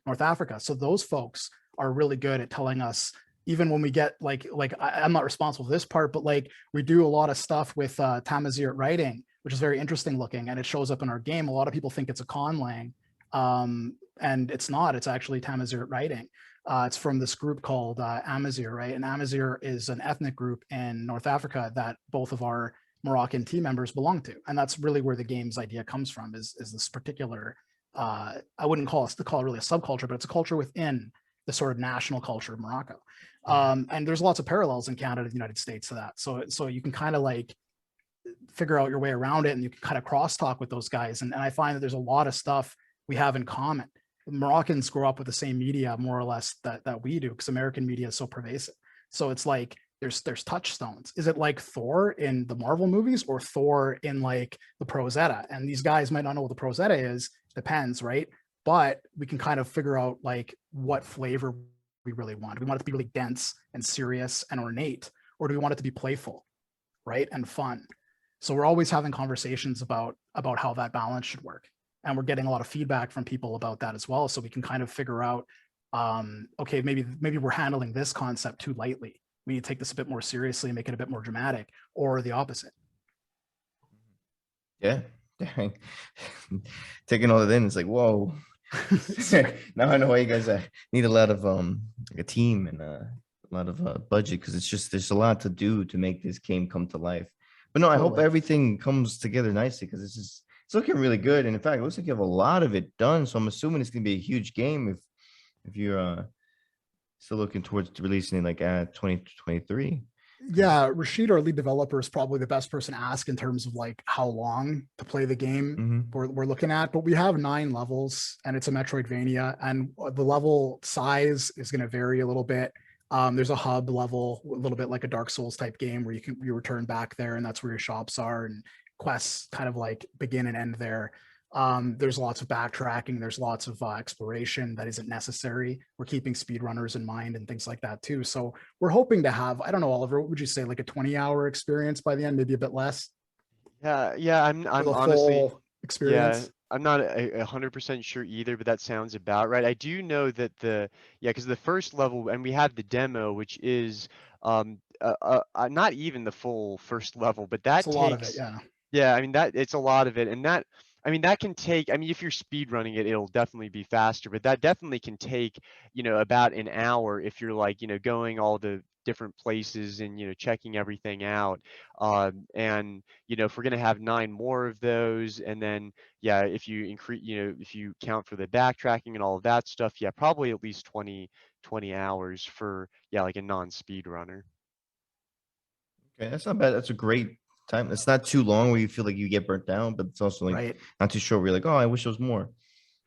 North Africa. So those folks are really good at telling us, even when we get I'm not responsible for this part, but like we do a lot of stuff with Tamazight writing, which is very interesting looking, and it shows up in our game. A lot of people think it's a conlang, and it's not. It's actually Tamazight writing. It's from this group called Amazigh, right? And Amazigh is an ethnic group in North Africa that both of our Moroccan team members belong to, and that's really where the game's idea comes from. Is this particular? I wouldn't call it really a subculture, but it's a culture within the sort of national culture of Morocco. And there's lots of parallels in Canada and the United States to that. So you can kind of like figure out your way around it, and you can kind of crosstalk with those guys. And I find that there's a lot of stuff we have in common. Moroccans grow up with the same media more or less that we do, because American media is so pervasive. So it's like there's touchstones. Is it like Thor in the Marvel movies or Thor in like the Prose Edda? And these guys might not know what the Prose Edda is, depends, right? But we can kind of figure out like what flavor we really want. Do we want it to be really dense and serious and ornate, or do we want it to be playful, right, and fun? So we're always having conversations about how that balance should work. And we're getting a lot of feedback from people about that as well. So we can kind of figure out, okay, maybe we're handling this concept too lightly. We need to take this a bit more seriously and make it a bit more dramatic, or the opposite. Yeah, dang. Taking all that in, it's like, whoa. Now I know why you guys need a lot of like a team and a lot of budget, because it's just there's a lot to do to make this game come to life. But no, I hope everything comes together nicely, because it's looking really good. And in fact, it looks like you have a lot of it done. So I'm assuming it's gonna be a huge game if you're still looking towards releasing it like at 2023. Yeah, Rashid, our lead developer, is probably the best person to ask in terms of like how long to play the game we're looking at. But we have 9 levels, and it's a Metroidvania, and the level size is going to vary a little bit. There's a hub level, a little bit like a Dark Souls type game, where you return back there, and that's where your shops are, and quests kind of like begin and end there. There's lots of backtracking. There's lots of exploration that isn't necessary. We're keeping speedrunners in mind and things like that too. So we're hoping to have, I don't know, Oliver, what would you say, like a 20-hour experience by the end, maybe a bit less? Yeah. I'm honestly experience. Yeah, I'm not 100% sure either, but that sounds about right. I do know that because the first level, and we have the demo, which is not even the full first level, but that It's a lot of it, yeah. Yeah, I mean that it's a lot of it, and that can take. I mean, if you're speed running it, it'll definitely be faster, but that definitely can take, about an hour if you're like, going all the different places and checking everything out. And if we're gonna have 9 more of those, and then if you increase, if you count for the backtracking and all of that stuff, probably at least 20 hours for like a non-speed runner. Okay, that's not bad. That's a great time. It's not too long where you feel like you get burnt down, but it's also like not too short where you're like, oh, I wish there was more.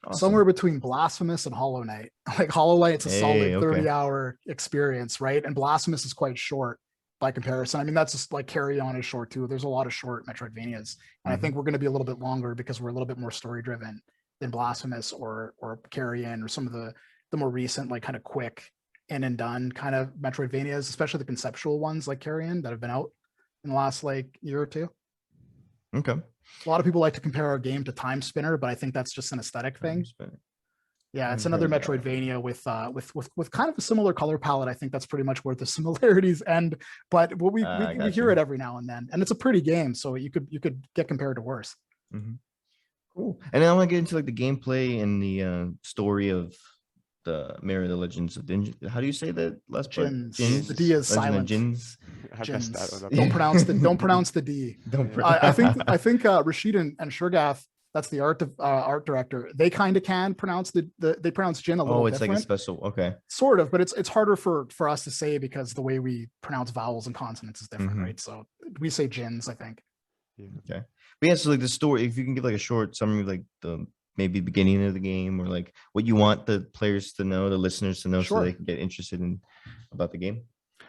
Awesome. Somewhere between Blasphemous and Hollow Knight. Like Hollow Knight's a solid 30-hour experience, right? And Blasphemous is quite short by comparison. I mean, that's just like Carry On is short too. There's a lot of short Metroidvanias. And I think we're going to be a little bit longer because we're a little bit more story driven than Blasphemous or Carry In, or some of the more recent, like kind of quick in and done kind of Metroidvanias, especially the conceptual ones like Carry In that have been out in the last like year or two. Okay. A lot of people like to compare our game to Time Spinner, but I think that's just an aesthetic thing. Yeah, it's I've another heard of that. Metroidvania with kind of a similar color palette. I think that's pretty much where the similarities end. But what I we got hear you. it every now and then, and it's a pretty game, so you could get compared to worse. Mhm. Cool. And then I want to get into like the gameplay and the story of the Mira, the Legends of Djinns. How do you say that last part? Djinns. The D is Legend of silent. Djinns. I messed that Djinns. one up. Don't pronounce the D. Don't. Yeah. I think Rashid and Shurgath, that's the art director. They kind of can pronounce they pronounce Djinn a little Oh, it's different. like a special. Okay. Sort of, but it's harder for us to say because the way we pronounce vowels and consonants is different, Mhm. right? So we say Djinns, I think. Yeah. Okay. But yeah, so like the story, if you can give like a short summary, of, like the maybe beginning of the game or like what you want the players to know, the listeners to know, so Sure. they can get interested in about the game.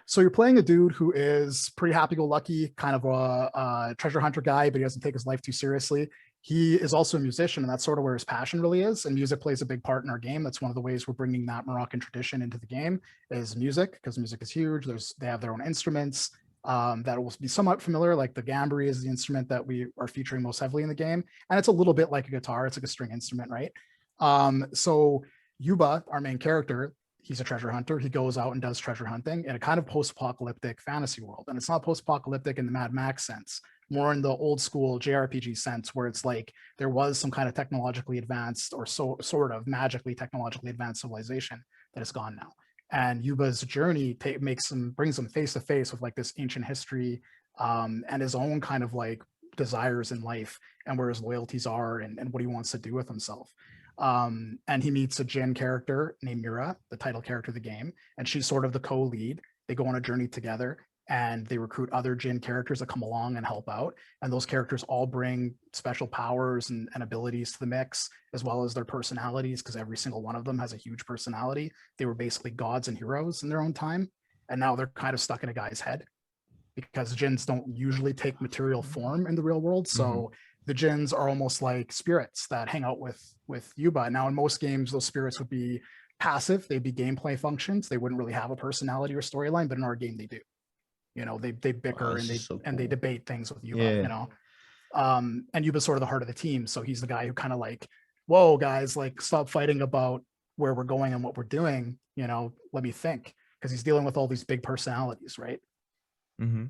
So you're playing a dude who is pretty happy-go-lucky, kind of a treasure hunter guy, but he doesn't take his life too seriously. He is also a musician, and that's sort of where his passion really is. And music plays a big part in our game. That's one of the ways we're bringing that Moroccan tradition into the game is music, because music is huge. They have their own instruments that will be somewhat familiar. Like the gambri is the instrument that we are featuring most heavily in the game, and it's a little bit like a guitar. It's like a string instrument, right? So Yuba, our main character, he's a treasure hunter. He goes out and does treasure hunting in a kind of post-apocalyptic fantasy world. And it's not post-apocalyptic in the Mad Max sense, more in the old school JRPG sense, where it's like there was some kind of technologically advanced or sort of magically technologically advanced civilization that is gone now. And Yuba's journey brings him face to face with like this ancient history and his own kind of like desires in life and where his loyalties are and what he wants to do with himself. And he meets a Djinn character named Mira, the title character of the game, and she's sort of the co-lead. They go on a journey together and they recruit other Djinn characters that come along and help out. And those characters all bring special powers and abilities to the mix, as well as their personalities, because every single one of them has a huge personality. They were basically gods and heroes in their own time. And now they're kind of stuck in a guy's head because Djinns don't usually take material form in the real world. So the Djinns are almost like spirits that hang out with Yuba. Now, in most games, those spirits would be passive. They'd be gameplay functions. They wouldn't really have a personality or storyline, but in our game, they do. You know, they bicker and they debate things with Yuba, you know. And Yuba's sort of the heart of the team. So he's the guy who kind of like, whoa, guys, like stop fighting about where we're going and what we're doing. You know, let me think. Because he's dealing with all these big personalities, right? And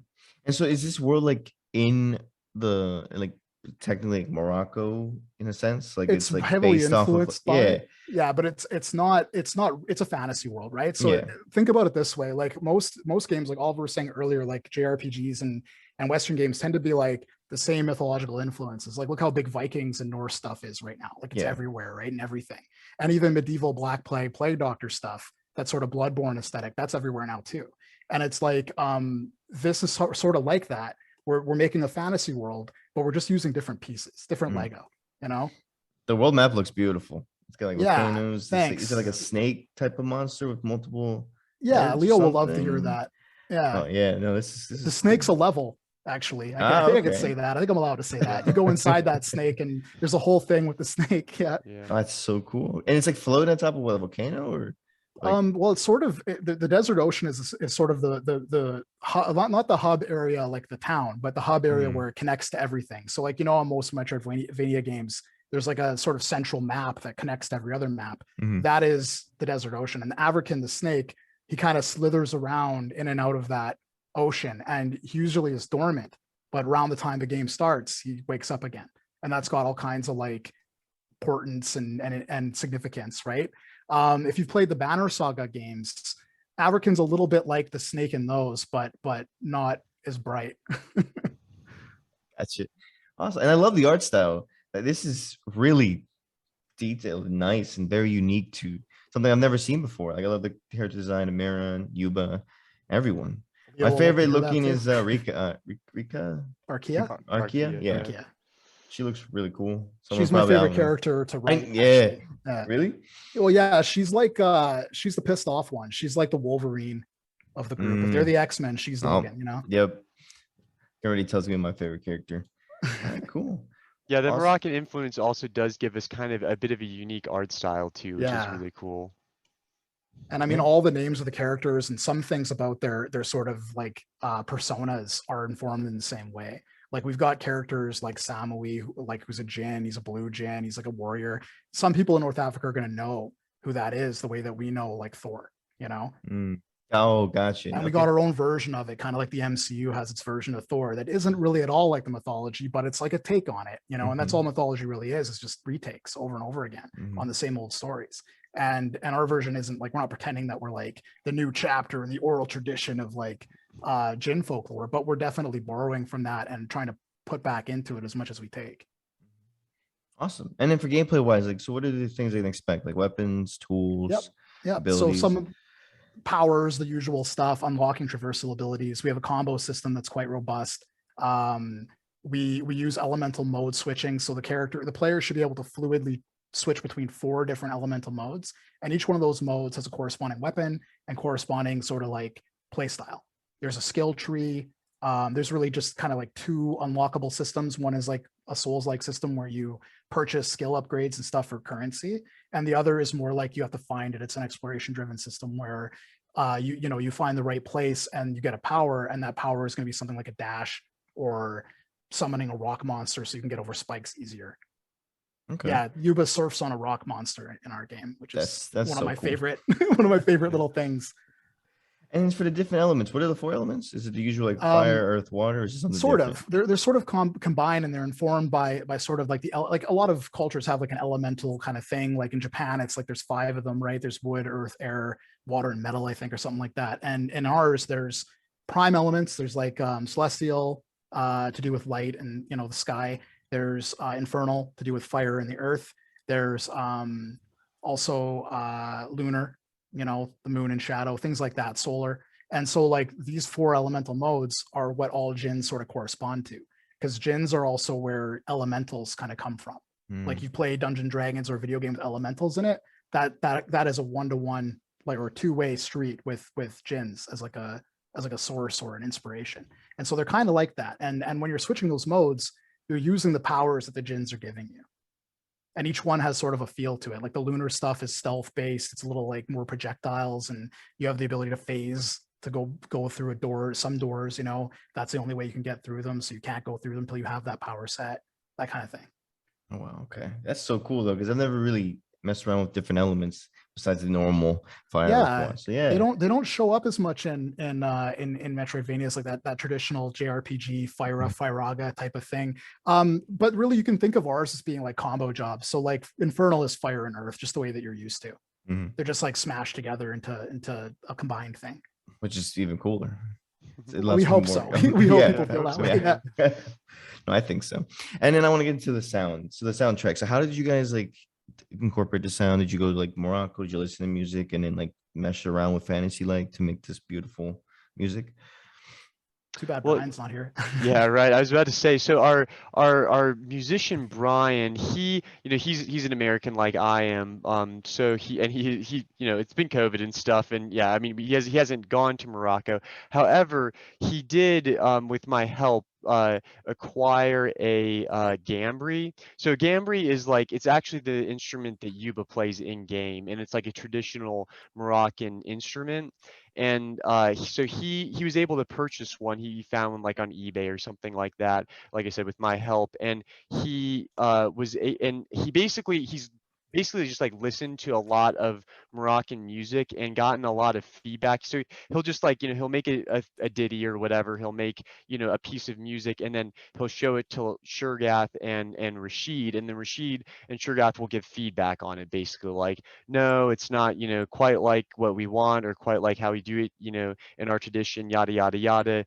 so is this world like in the like technically like Morocco in a sense? Like it's like heavily based off of influenced by yeah, but it's not it's a fantasy world, right? So think about it this way: like most games, like Oliver was saying earlier, like JRPGs and Western games tend to be like the same mythological influences. Like look how big Vikings and Norse stuff is right now. Like it's everywhere, right? And everything, and even medieval Black Plague, Plague Doctor stuff. That sort of Bloodborne aesthetic, that's everywhere now too. And it's like this is sort of like that. We're making a fantasy world, but we're just using different pieces, different Lego, you know? The world map looks beautiful. It's got like volcanoes. Thanks. Is it like a snake type of monster with multiple? Yeah, Leo will love to hear that. Yeah. Oh yeah, no, this the snake's a level, actually. I think I could say that. I think I'm allowed to say that. You go inside that snake and there's a whole thing with the snake. Yeah. Oh, that's so cool. And it's like floating on top of what, a volcano or well, it's sort of the desert ocean is sort of the not the hub area like the town, but the hub area where it connects to everything. So like, you know, on most Metroidvania games, there's like a sort of central map that connects to every other map. That is the desert ocean. And the African, the snake, he kind of slithers around in and out of that ocean, and he usually is dormant, but around the time the game starts, he wakes up again. And that's got all kinds of like importance and significance, right? If you've played the Banner Saga games, African's a little bit like the snake in those, but not as bright. That's it. Awesome. And I love the art style. This is really detailed and nice and very unique to something I've never seen before. Like I love the character design of Mira and Yuba, everyone. My favorite looking is Rika. Arkia? Yeah. She looks really cool. She's my favorite character to write. Really? Well, yeah, she's like she's the pissed off one. She's like the Wolverine of the group. If they're the X-Men, she's Logan, you know? Yep. It already tells me my favorite character. All right, cool. Yeah, the Moroccan influence also does give us kind of a bit of a unique art style too, which is really cool. And I mean, all the names of the characters and some things about their sort of like personas are informed in the same way. Like we've got characters like Samawi, who's a Djinn, he's a blue Djinn, he's like a warrior. Some people in North Africa are going to know who that is the way that we know like Thor, you know. Oh, gotcha. And we got our own version of it, kind of like the MCU has its version of Thor that isn't really at all like the mythology, but it's like a take on it, you know. And that's all mythology really is. It's just retakes over and over again on the same old stories. And our version isn't like, we're not pretending that we're like the new chapter in the oral tradition of like Djinn folklore, but we're definitely borrowing from that and trying to put back into it as much as we take. Awesome. And then for gameplay wise, like, so what are the things they can expect? Like weapons, tools, Yep. abilities? So some powers, the usual stuff, unlocking traversal abilities. We have a combo system that's quite robust. We use elemental mode switching, so the player should be able to fluidly switch between 4 different elemental modes, and each one of those modes has a corresponding weapon and corresponding sort of like play style. There's a skill tree. There's really just kind of like 2 unlockable systems. One is like a Souls-like system where you purchase skill upgrades and stuff for currency, and the other is more like you have to find it. It's an exploration-driven system where you find the right place and you get a power, and that power is going to be something like a dash or summoning a rock monster so you can get over spikes easier. Okay. Yeah, Yuba surfs on a rock monster in our game, which is That's one so of my cool. favorite one of my favorite little things. And for the different elements, what are the 4 elements? Is it the usual like fire, earth, water, or is it something Sort different? of. They're sort of combined, and they're informed by sort of like like a lot of cultures have like an elemental kind of thing. Like in Japan, it's like there's 5 of them, right? There's wood, earth, air, water, and metal, I think, or something like that. And in ours, there's prime elements. There's like celestial to do with light and the sky. There's infernal to do with fire and the earth. There's also lunar, the moon and shadow, things like that, solar. And so like these 4 elemental modes are what all Djinns sort of correspond to, because Djinns are also where elementals kind of come from. Like you play Dungeons & Dragons or a video game with elementals in it, that is a 1-to-1 like or 2-way street with Djinns as like a source or an inspiration. And so they're kind of like that. And when you're switching those modes, you're using the powers that the Djinns are giving you. And each one has sort of a feel to it. Like the lunar stuff is stealth based. It's a little like more projectiles, and you have the ability to phase to go through a door. Some doors, that's the only way you can get through them. So you can't go through them until you have that power set, that kind of thing. Oh, wow. Okay. That's so cool though, because I've never really messed around with different elements besides the normal fire. Yeah. So yeah, they don't show up as much in Metroidvanias, like that traditional JRPG Firaga type of thing. But really you can think of ours as being like combo jobs. So like Infernal is fire and earth, just the way that you're used to. They're just like smashed together into a combined thing. Which is even cooler. We hope so. We hope people feel that way. Yeah. No, I think so. And then I want to get into the sound. So the soundtrack. So how did you guys like incorporate the sound? Did you go to like Morocco? Did you listen to music and then like mesh around with fantasy like to make this beautiful music? Too bad Brian's not here. Yeah, right. I was about to say, so our musician Brian, he's an American like I am. So he it's been COVID and stuff, and yeah, I mean he hasn't gone to Morocco. However, he did with my help acquire a gambri. So gambri is like, it's actually the instrument that Yuba plays in game, and it's like a traditional Moroccan instrument. And so he was able to purchase one. He found one like on eBay or something like that, like I said, with my help. And he's basically just like listened to a lot of Moroccan music and gotten a lot of feedback. So he'll just like, he'll make a ditty or whatever. He'll make, a piece of music, and then he'll show it to Shurgath and Rashid, and then Rashid and Shurgath will give feedback on it, basically like, no, it's not, quite like what we want, or quite like how we do it, in our tradition, yada, yada, yada,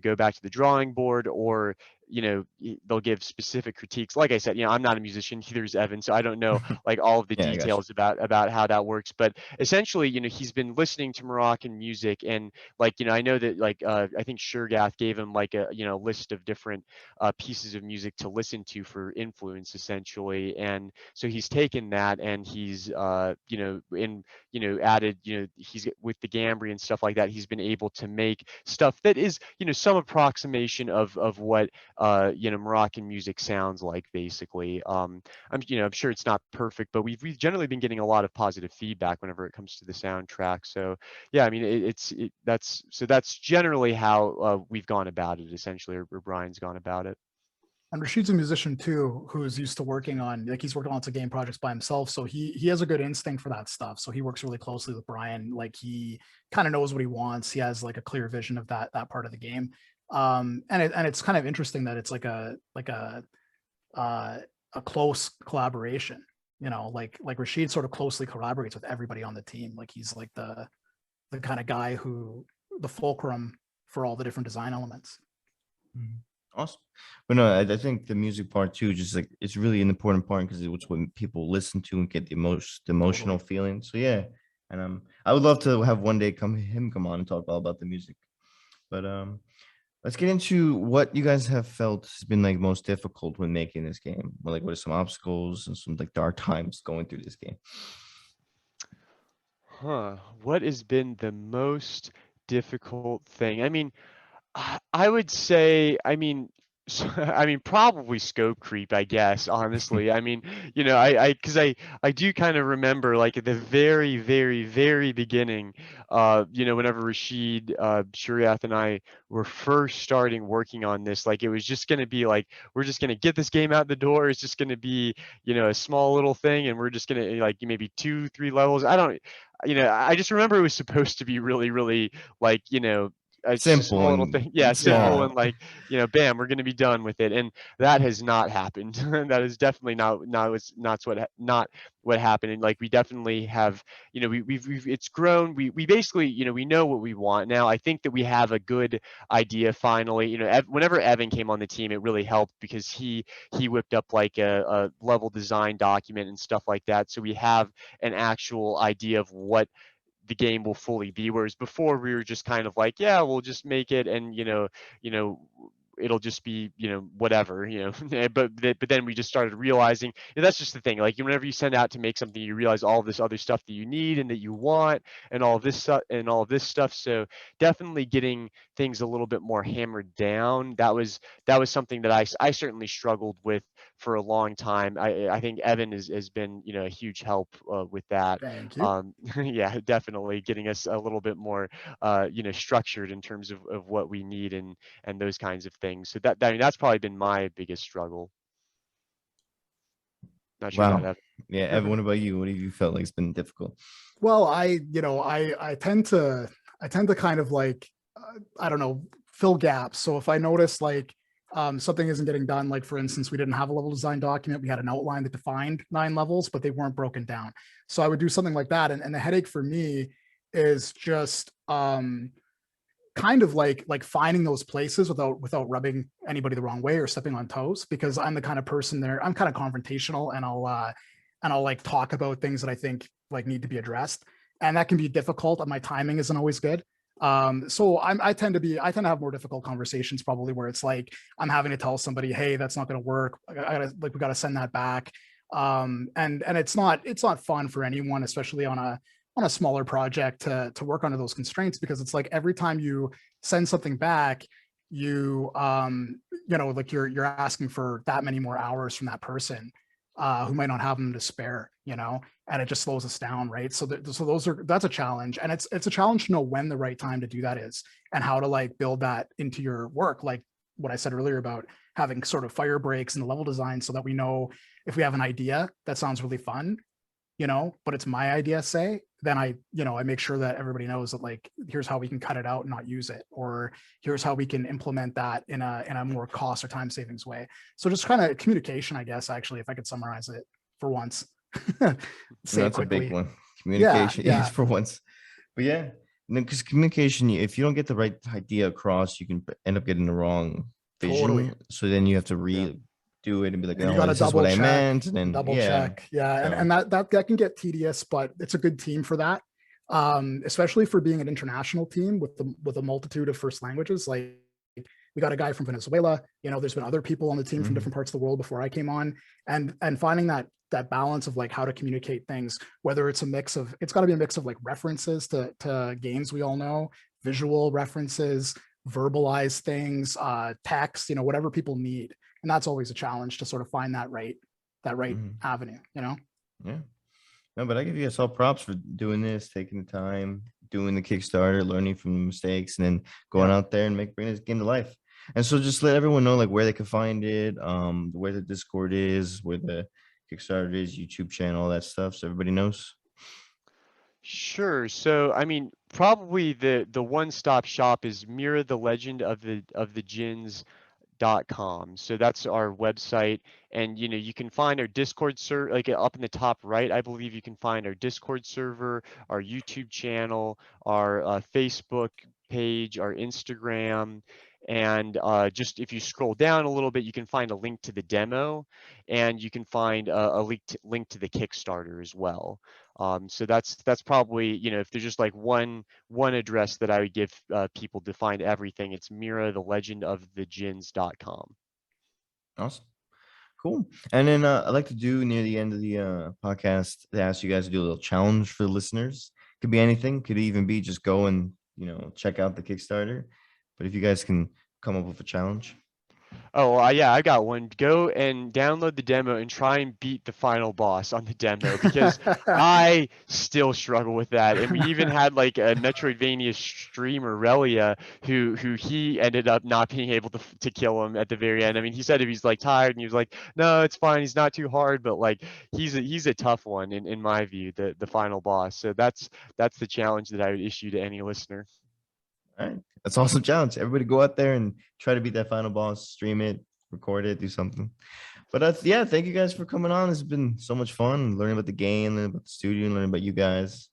go back to the drawing board. Or they'll give specific critiques. Like I said, I'm not a musician, neither is Evan, so I don't know like all of the Yeah, details about how that works. But essentially, he's been listening to Moroccan music, and like, I know that like I think Shurgath gave him like a list of different pieces of music to listen to for influence, essentially. And so he's taken that, and he's added, he's with the gambri and stuff like that, he's been able to make stuff that is, some approximation of what Moroccan music sounds like, basically. I'm sure it's not perfect, but we've generally been getting a lot of positive feedback whenever it comes to the soundtrack. So yeah, I mean, that's generally how we've gone about it, essentially, or Brian's gone about it. And Rashid's a musician too, who's used to working on, like, he's worked on lots of game projects by himself. So he has a good instinct for that stuff. So he works really closely with Brian. Like, he kind of knows what he wants. He has like a clear vision of that part of the game. And it's kind of interesting that it's like a close collaboration. You know, like Rashid sort of closely collaborates with everybody on the team. Like, he's like the kind of guy who the fulcrum for all the different design elements. Awesome. But no, I think the music part too, just like, it's really an important part because it's what people listen to and get the most emotional feeling. So yeah, and I would love to have one day come on and talk all about the music. But let's get into what you guys have felt has been like most difficult when making this game. Like, what are some obstacles and some like dark times going through this game? What has been the most difficult thing? I mean, I would say, I mean, I mean, probably scope creep, I guess, honestly. I mean, you know, because I do kind of remember, like, at the very, very, very beginning, you know, whenever Rashid, Shuriath, and I were first starting working on this, like, it was just going to be like, we're just going to get this game out the door. It's just going to be, you know, a small little thing, and we're just going to, like, maybe 2-3 levels. I don't, you know, I just remember it was supposed to be really, really, like, you know, it's just a Simple small little and thing. Yeah, simple small. and, like, you know, bam, we're gonna be done with it. And that has not happened. That is definitely not what happened. And, like, we definitely have, you know, we've it's grown. We basically, you know, we know what we want now. I think that we have a good idea finally. You know, whenever Evan came on the team, it really helped because he whipped up like a level design document and stuff like that. So we have an actual idea of what the game will fully be, whereas before we were just kind of like, yeah, we'll just make it, and it'll just be, you know, whatever, you know. But then we just started realizing, you know, that's just the thing, like, whenever you send out to make something, you realize all this other stuff that you need and that you want, and all this stuff so definitely getting things a little bit more hammered down, that was something that I certainly struggled with for a long time. I think Evan has been, you know, a huge help with that. Thank you. Yeah, definitely getting us a little bit more you know, structured in terms of what we need and those kinds of things. So I mean, that's probably been my biggest struggle. Not sure about Wow. that. Yeah, Evan, what about you? What have you felt like it's been difficult? Well, I tend to kind of like, I don't know, fill gaps. So if I notice like something isn't getting done, like for instance, we didn't have a level design document, we had an outline that defined 9 levels, but they weren't broken down. So I would do something like that. And the headache for me is just kind of like finding those places without rubbing anybody the wrong way or stepping on toes, because I'm the kind of person there, I'm kind of confrontational, and I'll like talk about things that I think like need to be addressed, and that can be difficult, and my timing isn't always good. So I tend to have more difficult conversations, probably, where it's like I'm having to tell somebody, hey, that's not going to work, we got to send that back. And it's not fun for anyone, especially on a smaller project, to work under those constraints, because it's like every time you send something back, you know, like you're asking for that many more hours from that person who might not have them to spare, you know, and it just slows us down, right? So that's a challenge, and it's a challenge to know when the right time to do that is, and how to like build that into your work, like what I said earlier about having sort of fire breaks in the level design, so that we know if we have an idea that sounds really fun, you know, but it's my idea, say, then I make sure that everybody knows that, like, here's how we can cut it out and not use it, or here's how we can implement that in a more cost or time savings way. So just kind of communication, I guess, actually, if I could summarize it for once. That's a big one. Yeah, Communication yeah. is for once. But yeah, because communication, if you don't get the right idea across, you can end up getting the wrong vision. Totally. So then you have to redo it and be like, And you oh, got to this is what I meant. And then double check. Yeah. So- And that can get tedious, but it's a good team for that. Especially for being an international team with a multitude of first languages. Like, we got a guy from Venezuela, you know, there's been other people on the team from different parts of the world before I came on, and finding that balance of like how to communicate things, whether it's got to be a mix of like references to games we all know, visual references, verbalize things, text, you know, whatever people need. And that's always a challenge, to sort of find that right avenue, you know? Yeah. No, but I give you guys all props for doing this, taking the time, doing the Kickstarter, learning from the mistakes, and then going out there and bringing this game to life. And so just let everyone know like where they can find it, where the Discord is, where the Kickstarter is, YouTube channel, all that stuff, so everybody knows. Sure. So, I mean, probably the one-stop shop is Mira, the Legend of the Djinns.com. So that's our website, and you can find our Discord server, like up in the top right, I believe you can find our Discord server, our YouTube channel, our Facebook page, our Instagram, and just if you scroll down a little bit, you can find a link to the demo, and you can find a link to the Kickstarter as well. So that's probably, if there's just like one address that I would give people to find everything, it's Mira, the Legend of the Djinns.com. Awesome. Cool. And then I'd like to do near the end of the podcast to ask you guys to do a little challenge for the listeners. Could be anything. Could even be just go and, check out the Kickstarter. But if you guys can come up with a challenge. Oh, well, yeah, I got one. Go and download the demo and try and beat the final boss on the demo, because I still struggle with that. And we even had like a Metroidvania streamer, Relia, who he ended up not being able to kill him at the very end. I mean, he said if he's like tired, and he was like, no, it's fine, he's not too hard, but like he's a tough one in my view, the final boss. So that's the challenge that I would issue to any listener. All right. That's an awesome challenge. Everybody go out there and try to beat that final boss, stream it, record it, do something. But yeah, thank you guys for coming on. It's been so much fun learning about the game, learning about the studio, and learning about you guys.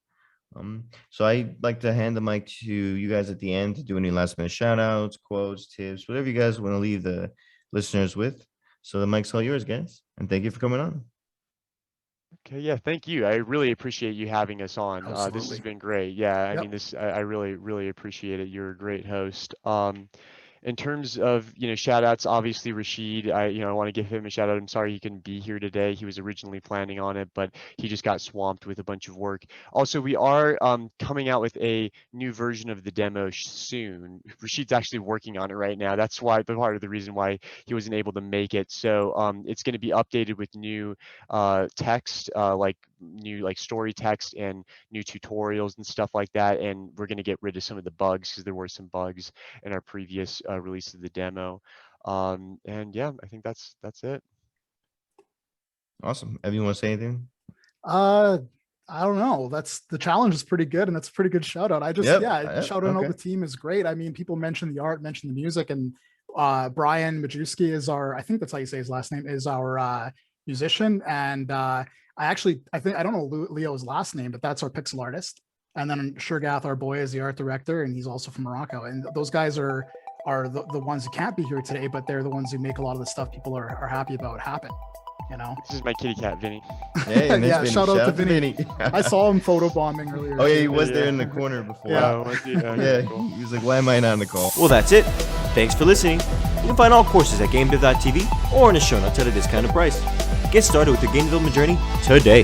So I'd like to hand the mic to you guys at the end to do any last minute shout outs, quotes, tips, whatever you guys want to leave the listeners with. So the mic's all yours, guys. And thank you for coming on. Okay, yeah, thank you. I really appreciate you having us on. This has Absolutely. been great. Yeah, I Yep. mean, I really, really appreciate it. You're a great host. In terms of, shout outs, obviously Rashid, I want to give him a shout out. I'm sorry he couldn't be here today. He was originally planning on it, but he just got swamped with a bunch of work. Also, we are coming out with a new version of the demo soon. Rashid's actually working on it right now. That's why part of the reason why he wasn't able to make it. So it's going to be updated with new text, like new story text and new tutorials and stuff like that. And we're going to get rid of some of the bugs, because there were some bugs in our previous release of the demo. And yeah, I think that's it. Awesome. Evan, you want to say anything? I don't know. That's the challenge is pretty good, and that's a pretty good shout out. I just shouting out the team is great. I mean, people mention the art, mention the music, and Brian Majewski is I think that's how you say his last name, is our musician. And I don't know Leo's last name, but that's our pixel artist. And then Shurgath, our boy, is the art director, and he's also from Morocco. And those guys are the ones who can't be here today, but they're the ones who make a lot of the stuff people are happy about happen. This is my kitty cat, Vinny. Hey, yeah, Vinny. shout out to Vinny. I saw him photobombing earlier. Oh yeah, he was there in the corner before. Yeah, Cool. He was like, why am I not on the call? Well, that's it. Thanks for listening. You can find all courses at GameDev.tv or in the show notes at a discounted price. Get started with your game development journey today.